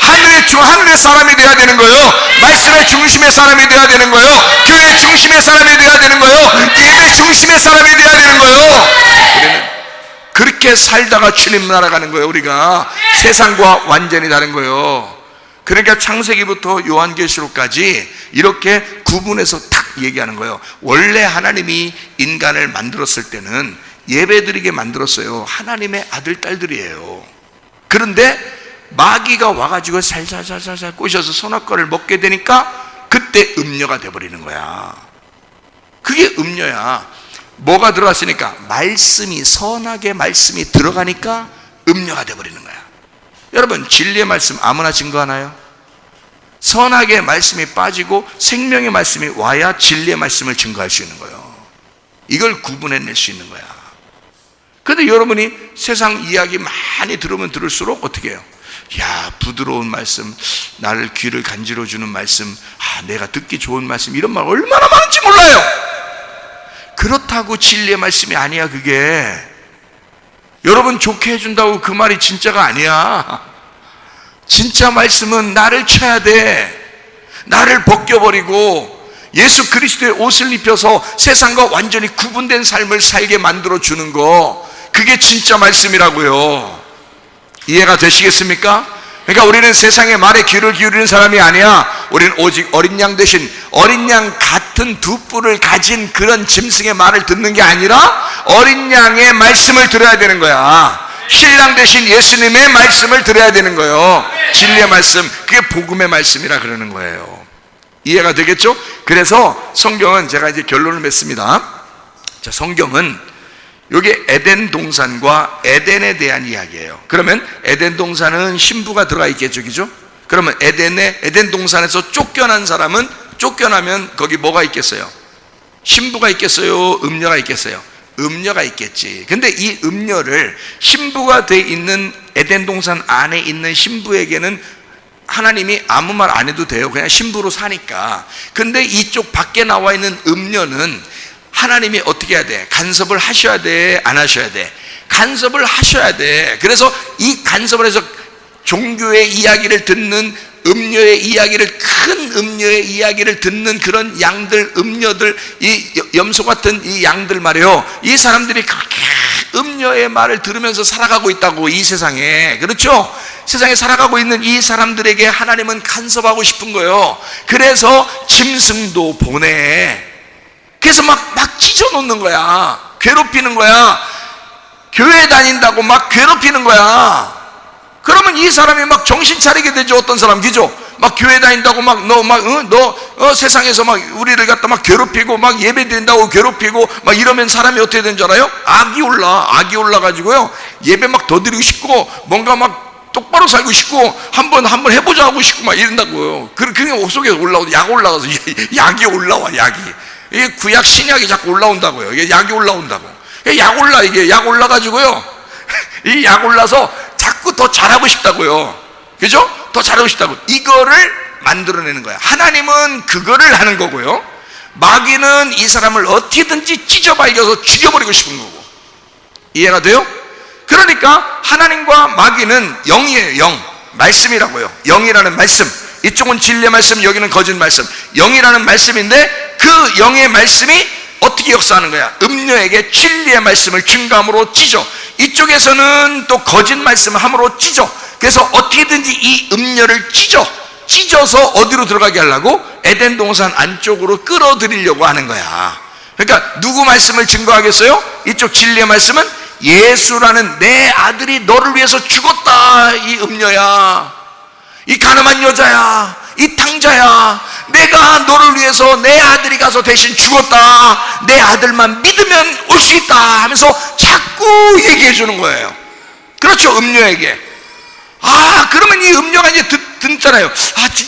하늘의 사람이 돼야 되는 거예요. 말씀의 중심의 사람이 돼야 되는 거예요. 교회 중심의 사람이 돼야 되는 거예요. 예배 중심의 사람이 돼야 되는 거예요. 우리는 그렇게 살다가 주님 날아가는 거예요. 우리가 세상과 완전히 다른 거예요. 그러니까 창세기부터 요한계시록까지 이렇게 구분해서 탁 얘기하는 거예요. 원래 하나님이 인간을 만들었을 때는 예배드리게 만들었어요. 하나님의 아들, 딸들이에요. 그런데 마귀가 와가지고 살살살살 꼬셔서 선악과를 먹게 되니까 그때 음녀가 돼버리는 거야. 그게 음녀야. 뭐가 들어갔으니까? 말씀이, 선악의 말씀이 들어가니까 음녀가 돼버리는 거야. 여러분, 진리의 말씀 아무나 증거하나요? 선악의 말씀이 빠지고 생명의 말씀이 와야 진리의 말씀을 증거할 수 있는 거예요. 이걸 구분해낼 수 있는 거야. 그런데 여러분이 세상 이야기 많이 들으면 들을수록 어떻게 해요? 야, 부드러운 말씀, 나를 귀를 간지러주는 말씀, 내가 듣기 좋은 말씀, 이런 말 얼마나 많은지 몰라요. 그렇다고 진리의 말씀이 아니야. 그게 여러분 좋게 해준다고 그 말이 진짜가 아니야. 진짜 말씀은 나를 쳐야 돼. 나를 벗겨버리고 예수 그리스도의 옷을 입혀서 세상과 완전히 구분된 삶을 살게 만들어주는 거, 그게 진짜 말씀이라고요. 이해가 되시겠습니까? 그러니까 우리는 세상의 말에 귀를 기울이는 사람이 아니야. 우리는 오직 어린 양 대신 어린 양 같은 두 뿔을 가진 그런 짐승의 말을 듣는 게 아니라 어린 양의 말씀을 들어야 되는 거야. 신랑 대신 예수님의 말씀을 들어야 되는 거예요. 진리의 말씀, 그게 복음의 말씀이라 그러는 거예요. 이해가 되겠죠? 그래서 성경은, 제가 이제 결론을 맺습니다. 자, 성경은 여기 에덴 동산과 에덴에 대한 이야기예요. 그러면 에덴 동산은 신부가 들어가 있겠죠, 그죠? 그러면 에덴 동산에서 쫓겨난 사람은, 쫓겨나면 거기 뭐가 있겠어요? 신부가 있겠어요? 음녀가 있겠어요? 음녀가 있겠지. 근데 이 음녀를, 신부가 돼 있는 에덴 동산 안에 있는 신부에게는 하나님이 아무 말 안 해도 돼요. 그냥 신부로 사니까. 근데 이쪽 밖에 나와 있는 음녀는 하나님이 어떻게 해야 돼? 간섭을 하셔야 돼? 안 하셔야 돼? 간섭을 하셔야 돼. 그래서 이 간섭을 해서 종교의 이야기를 듣는, 음녀의 이야기를, 큰 음녀의 이야기를 듣는 그런 양들, 음녀들, 이 염소 같은 이 양들 말이에요. 이 사람들이 그렇게 음녀의 말을 들으면서 살아가고 있다고, 이 세상에. 그렇죠? 세상에 살아가고 있는 이 사람들에게 하나님은 간섭하고 싶은 거예요. 그래서 짐승도 보내. 그래서 막 찢어놓는 거야. 괴롭히는 거야. 교회 다닌다고 막 괴롭히는 거야. 그러면 이 사람이 막 정신 차리게 되죠. 어떤 사람, 그죠? 막 교회 다닌다고 막 너 세상에서 막 우리를 갖다 막 괴롭히고 막 예배 드린다고 괴롭히고 막 이러면 사람이 어떻게 되는 줄 알아요? 악이 올라가지고요, 예배 막 더 드리고 싶고 뭔가 막 똑바로 살고 싶고 한번 해보자 하고 싶고 막 이런다고요. 그게 속에 올라오고 약 올라가서 약이 올라와. 약이, 이게 구약 신약이 자꾸 올라온다고요. 이게 약이 올라온다고. 이게 약 올라가지고요, 이 약 올라서 자꾸 더 잘하고 싶다고요. 그죠? 더 잘하고 싶다고. 이거를 만들어내는 거야. 하나님은 그거를 하는 거고요, 마귀는 이 사람을 어떻게든지 찢어봐 이겨서 죽여버리고 싶은 거고. 이해가 돼요? 그러니까 하나님과 마귀는 영이에요. 영, 말씀이라고요. 영이라는 말씀, 이쪽은 진리의 말씀, 여기는 거짓 말씀. 영이라는 말씀인데 그 영의 말씀이 어떻게 역사하는 거야? 음녀에게 진리의 말씀을 증거함으로 찢어, 이쪽에서는 또 거짓 말씀을 함으로 찢어. 그래서 어떻게든지 이 음녀를 찢어서 어디로 들어가게 하려고? 에덴 동산 안쪽으로 끌어들이려고 하는 거야. 그러니까 누구 말씀을 증거하겠어요? 이쪽 진리의 말씀은 예수라는 내 아들이 너를 위해서 죽었다, 이 음녀야, 이 가늠한 여자야, 이 탕자야, 내가 너를 위해서 내 아들이 가서 대신 죽었다, 내 아들만 믿으면 올 수 있다 하면서 자꾸 얘기해 주는 거예요. 그렇죠? 음녀에게. 그러면 이 음녀가 이제 듣잖아요.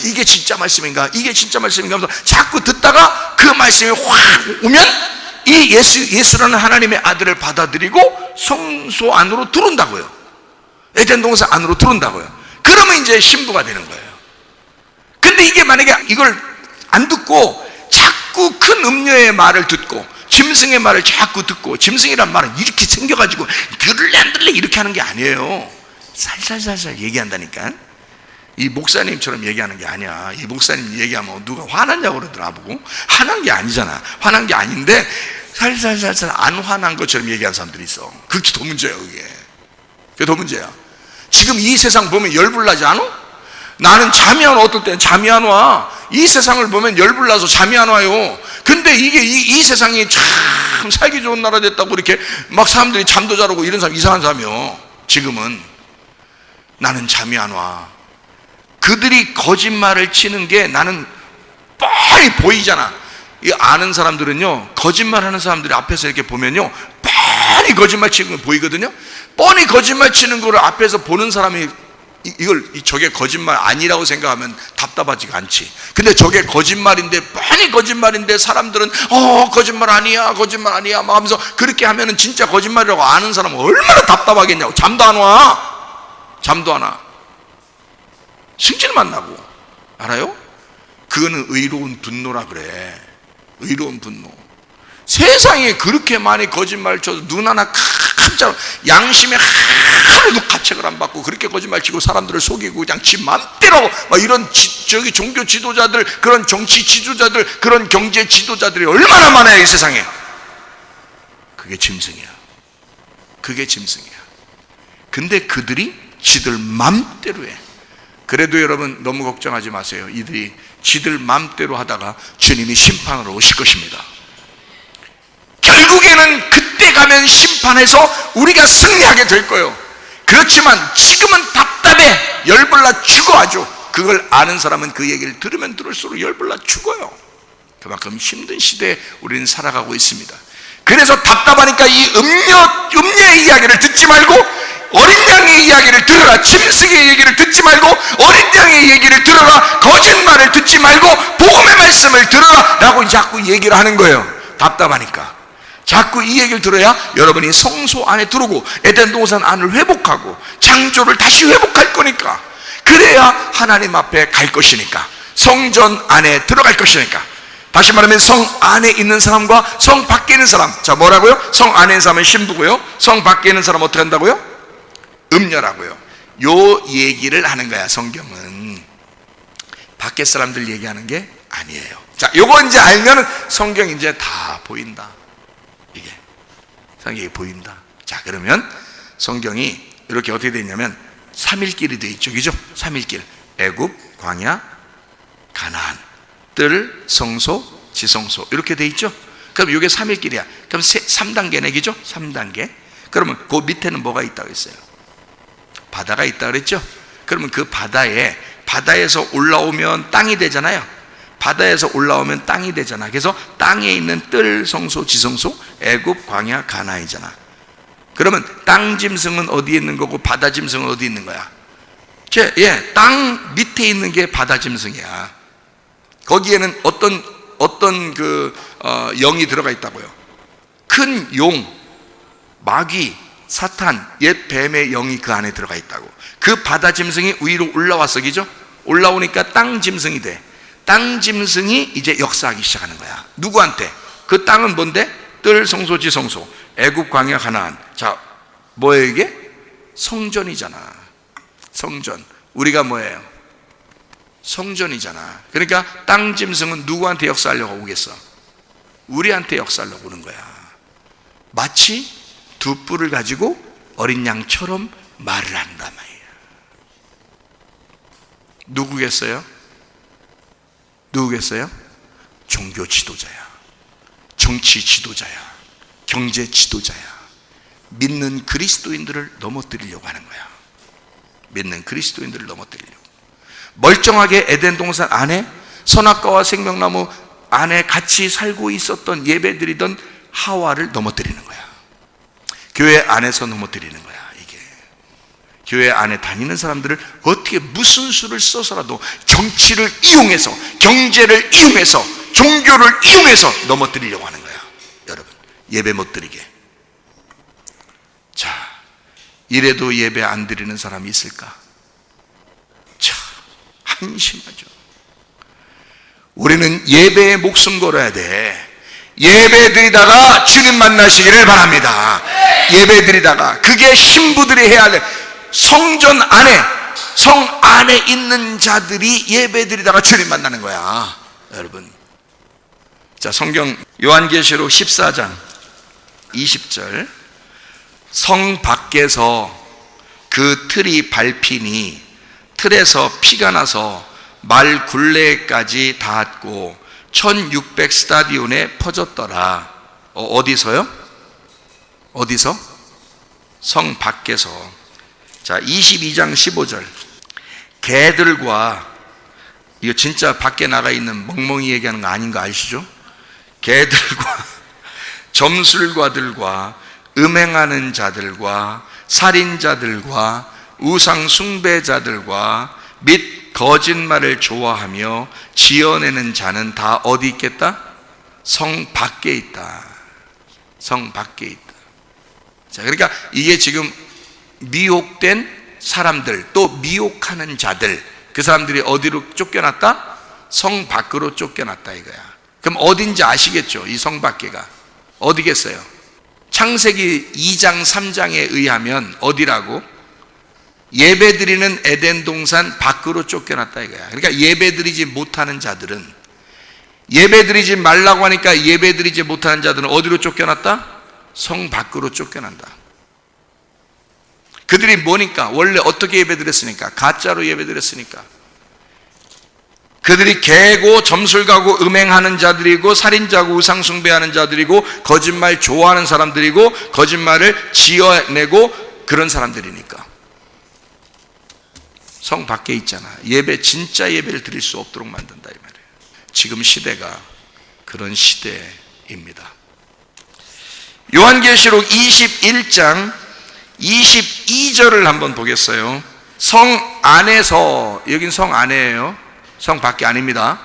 이게 진짜 말씀인가? 이게 진짜 말씀인가? 하면서 자꾸 듣다가 그 말씀이 확 오면 이 예수라는 하나님의 아들을 받아들이고 성소 안으로 들어온다고요. 에덴 동산 안으로 들어온다고요. 그러면 이제 신부가 되는 거예요. 근데 이게 만약에 이걸 안 듣고 자꾸 큰 음녀의 말을 듣고 짐승의 말을 자꾸 듣고, 짐승이란 말은 이렇게 생겨가지고 들을래 안 들을래 이렇게 하는 게 아니에요. 살살살살 얘기한다니까. 이 목사님처럼 얘기하는 게 아니야. 이 목사님 얘기하면 누가 화났냐고 그러더라 보고. 화난 게 아니잖아. 화난 게 아닌데 살살살살 안 화난 것처럼 얘기하는 사람들이 있어. 그게 더 문제야. 그게 더 문제야. 지금 이 세상 보면 열불나지 않아? 나는 잠이 안 와. 어떨 때는 잠이 안 와. 이 세상을 보면 열불나서 잠이 안 와요. 근데 이게 이 세상이 참 살기 좋은 나라 됐다고 이렇게 막 사람들이 잠도 자르고 이런 사람, 이상한 사람이요. 지금은 나는 잠이 안 와. 그들이 거짓말을 치는 게 나는 뻔히 보이잖아. 이 아는 사람들은요, 거짓말하는 사람들이 앞에서 이렇게 보면요, 뻔히 거짓말 치는 거 보이거든요. 뻔히 거짓말 치는 거를 앞에서 보는 사람이 저게 거짓말 아니라고 생각하면 답답하지가 않지. 근데 저게 거짓말인데, 뻔히 거짓말인데 사람들은 거짓말 아니야 막 하면서 그렇게 하면은 진짜 거짓말이라고 아는 사람은 얼마나 답답하겠냐고. 잠도 안 와. 승질만 나고. 알아요? 그거는 의로운 분노라 그래. 의로운 분노. 세상에 그렇게 많이 거짓말 쳐도 눈 하나 깜짝, 양심에 하나도 가책을 안 받고 그렇게 거짓말 치고 사람들을 속이고 그냥 지 맘대로 막 이런 저기 종교 지도자들, 그런 정치 지도자들, 그런 경제 지도자들이 얼마나 많아요 이 세상에. 그게 짐승이야. 근데 그들이 지들 맘대로 해. 그래도 여러분 너무 걱정하지 마세요. 이들이 지들 맘대로 하다가 주님이 심판으로 오실 것입니다. 결국에는 그때 가면 심판해서 우리가 승리하게 될 거예요. 그렇지만 지금은 답답해. 열불나 죽어 아주. 그걸 아는 사람은 그 얘기를 들으면 들을수록 열불나 죽어요. 그만큼 힘든 시대에 우리는 살아가고 있습니다. 그래서 답답하니까 이 음녀의 이야기를 듣지 말고 어린 양의 이야기를 들어라. 짐승의 얘기를 듣지 말고 어린 양의 얘기를 들어라. 거짓말을 듣지 말고 복음의 말씀을 들어라 라고 자꾸 얘기를 하는 거예요. 답답하니까 자꾸 이 얘기를 들어야 여러분이 성소 안에 들어오고 에덴 동산 안을 회복하고 창조를 다시 회복할 거니까. 그래야 하나님 앞에 갈 것이니까. 성전 안에 들어갈 것이니까. 다시 말하면 성 안에 있는 사람과 성 밖에 있는 사람. 자, 뭐라고요? 성 안에 있는 사람은 신부고요, 성 밖에 있는 사람은 어떻게 한다고요? 음녀라고요. 요 얘기를 하는 거야. 성경은 밖에 사람들 얘기하는 게 아니에요. 자, 요거 이제 알면은 성경이 이제 다 보인다. 이게 성경이 보인다. 자, 그러면 성경이 이렇게 어떻게 되어 있냐면 3일길이 되어 있죠. 그죠? 3일길. 애굽, 광야, 가나안, 뜰, 성소, 지성소 이렇게 되어 있죠. 그럼 이게 3일길이야. 그럼 3단계네. 그죠? 3단계. 그러면 그 밑에는 뭐가 있다고 했어요? 바다가 있다고 그랬죠? 그러면 그 바다에 바다에서 올라오면 땅이 되잖아요. 바다에서 올라오면 땅이 되잖아. 그래서 땅에 있는 뜰, 성소, 지성소, 애굽, 광야, 가나안이잖아. 그러면 땅 짐승은 어디에 있는 거고 바다 짐승은 어디 있는 거야? 땅 밑에 있는 게 바다 짐승이야. 거기에는 어떤 영이 들어가 있다고요? 큰 용, 마귀, 사탄, 옛 뱀의 영이 그 안에 들어가 있다고. 그 바다 짐승이 위로 올라와서, 그죠? 올라오니까 땅 짐승이 돼. 땅 짐승이 이제 역사하기 시작하는 거야. 누구한테? 그 땅은 뭔데? 뜰, 성소, 지성소, 애굽, 광야, 가나안. 자, 뭐예요 이게? 성전이잖아. 성전. 우리가 뭐예요? 성전이잖아. 그러니까 땅 짐승은 누구한테 역사하려고 오겠어? 우리한테 역사하려고 오는 거야. 마치 두 뿔을 가지고 어린 양처럼 말을 한단 말이야. 누구겠어요? 종교 지도자야, 정치 지도자야, 경제 지도자야. 믿는 그리스도인들을 넘어뜨리려고 하는 거야. 믿는 그리스도인들을 넘어뜨리려고. 멀쩡하게 에덴 동산 안에 선악과와 생명나무 안에 같이 살고 있었던, 예배드리던 하와를 넘어뜨리는 거야. 교회 안에서 넘어뜨리는 거야. 이게 교회 안에 다니는 사람들을 어떻게 무슨 수를 써서라도 정치를 이용해서, 경제를 이용해서, 종교를 이용해서 넘어뜨리려고 하는 거야. 여러분, 예배 못 드리게. 자, 이래도 예배 안 드리는 사람이 있을까? 참 한심하죠. 우리는 예배에 목숨 걸어야 돼. 예배 드리다가 주님 만나시기를 바랍니다. 예배 드리다가, 그게 신부들이 해야 돼. 성전 안에, 성 안에 있는 자들이 예배 드리다가 주님 만나는 거야. 여러분, 자, 성경 요한계시록 14장 20절. 성 밖에서 그 틀이 밟히니 틀에서 피가 나서 말 굴레까지 닿았고 1600 스타디온에 퍼졌더라. 어디서요? 어디서? 성 밖에서. 자, 22장 15절. 개들과, 이거 진짜 밖에 나가 있는 멍멍이 얘기하는 거 아닌 거 아시죠? 개들과 점술가들과 음행하는 자들과 살인자들과 우상 숭배자들과 및 거짓말을 좋아하며 지어내는 자는 다 어디 있겠다? 성 밖에 있다. 성 밖에 있다. 자, 그러니까 이게 지금 미혹된 사람들, 또 미혹하는 자들, 그 사람들이 어디로 쫓겨났다? 성 밖으로 쫓겨났다 이거야. 그럼 어딘지 아시겠죠? 이 성 밖에가 어디겠어요? 창세기 2장 3장에 의하면 어디라고? 예배드리는 에덴 동산 밖으로 쫓겨났다 이거야. 그러니까 예배드리지 못하는 자들은, 예배드리지 말라고 하니까 예배드리지 못하는 자들은 어디로 쫓겨났다? 성 밖으로 쫓겨난다. 그들이 뭐니까? 원래 어떻게 예배드렸으니까? 가짜로 예배드렸으니까. 그들이 개고 점술가고 음행하는 자들이고 살인자고 우상숭배하는 자들이고 거짓말 좋아하는 사람들이고 거짓말을 지어내고 그런 사람들이니까 성 밖에 있잖아. 예배, 진짜 예배를 드릴 수 없도록 만든다 이 말이에요. 지금 시대가 그런 시대입니다. 요한계시록 21장 22절을 한번 보겠어요. 성 안에서, 여긴 성 안에예요. 성 밖이 아닙니다.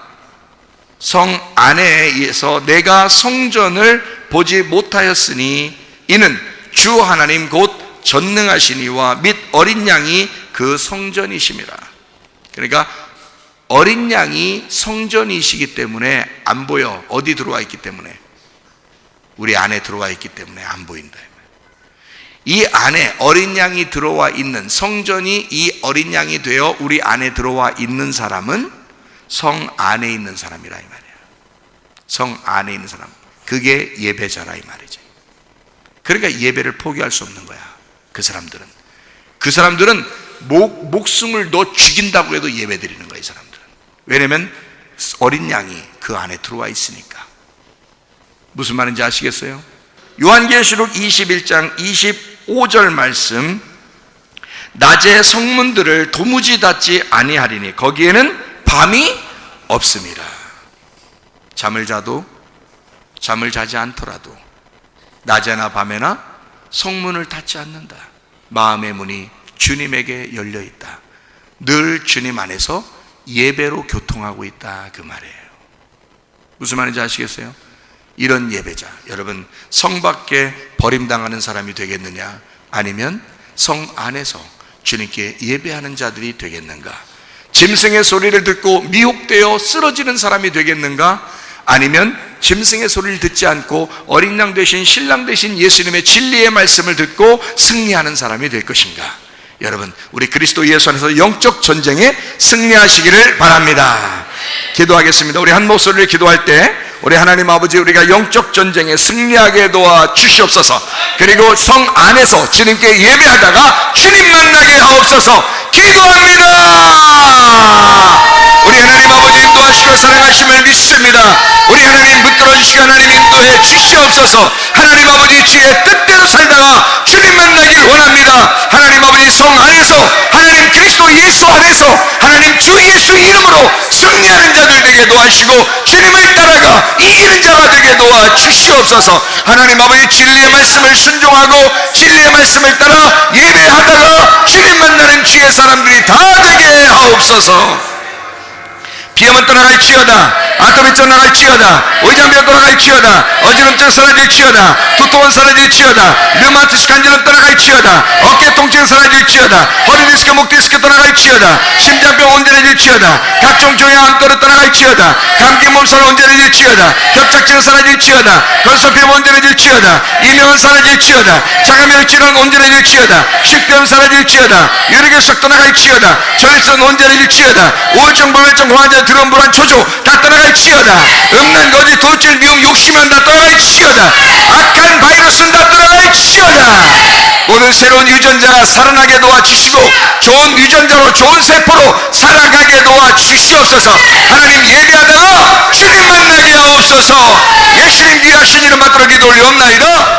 성 안에서 내가 성전을 보지 못하였으니 이는 주 하나님 곧 전능하신 이와 및 어린 양이 그 성전이심이라. 그러니까 어린 양이 성전이시기 때문에 안 보여. 어디 들어와 있기 때문에? 우리 안에 들어와 있기 때문에 안 보인다. 이 안에 어린 양이 들어와 있는, 성전이 이 어린 양이 되어 우리 안에 들어와 있는 사람은 성 안에 있는 사람이라 이 말이야. 성 안에 있는 사람, 그게 예배자라 이 말이지. 그러니까 예배를 포기할 수 없는 거야. 그 사람들은 목숨을 너 죽인다고 해도 예배 드리는 거야. 이 사람들은. 왜냐면 어린 양이 그 안에 들어와 있으니까. 무슨 말인지 아시겠어요? 요한계시록 21장 25절 말씀. 낮에 성문들을 도무지 닫지 아니하리니 거기에는 밤이 없습니다. 잠을 자지 않더라도 낮에나 밤에나 성문을 닫지 않는다. 마음의 문이 주님에게 열려 있다. 늘 주님 안에서 예배로 교통하고 있다, 그 말이에요. 무슨 말인지 아시겠어요? 이런 예배자, 여러분, 성 밖에 버림당하는 사람이 되겠느냐, 아니면 성 안에서 주님께 예배하는 자들이 되겠는가? 짐승의 소리를 듣고 미혹되어 쓰러지는 사람이 되겠는가? 아니면 짐승의 소리를 듣지 않고 어린 양 되신 신랑 되신 예수님의 진리의 말씀을 듣고 승리하는 사람이 될 것인가? 여러분, 우리 그리스도 예수 안에서 영적 전쟁에 승리하시기를 바랍니다. 기도하겠습니다. 우리 한 목소리를 기도할 때 우리 하나님 아버지, 우리가 영적 전쟁에 승리하게 도와 주시옵소서. 그리고 성 안에서 주님께 예배하다가 주님 만나게 하옵소서. 기도합니다. 우리 하나님 아버지 인도하시고 사랑하심을 믿습니다. 우리 하나님 붙들어 주시고 하나님 인도해 주시옵소서. 하나님 아버지 주의 뜻대로 살다가 주님 만나길 원합니다. 하나님 아버지 성 안에서 하나님 그리스도 예수 안에서 하나님 주 예수 이름으로 승리하는 자들 되게 도와주시고 주님을 따라가 이기는 자가 되게 도와 주시옵소서. 하나님 아버지 진리의 말씀을 순종하고 진리의 말씀을 따라 예배하다가 주님 만나는 주의 사람들이 다 되게 하옵소서. 비염은 떠나갈지어다. 아토피증 나갈지어다. 의장병 떠나갈지어다. 어지럼증 사라질지어다. 두통은 사라질지어다. 류마티스 간질은 떠나갈지어다. 어깨 통증 사라질지어다. 허리디스크 목디스크 떠나갈지어다. 심장병 온전해질지어다. 각종 종양암 떠나갈지어다. 감기 몸살 온전해질지어다. 협착증 사라질지어다. 걸소피염 온전해질지어다. 이명은 사라질지어다. 자가면역질환 온전해질지어다. 식병 사라질지어다. 유리결석 떠나갈지어다. 저혈성 온전해질지어다. 우울증 불면증 공황장 드럼 불안 초조 다 떠나갈지어다. 음란 거짓 돌출 미움 욕심은 다 떠나갈지어다. 악한 바이러스는 다 떠나갈지어다. 모든 새로운 유전자가 살아나게 도와주시고 좋은 유전자로 좋은 세포로 살아가게 도와주시옵소서. 하나님 예배하다가 주님 만나게 하옵소서. 예수님 귀하신 이름 받들어 기도 올리옵나이다.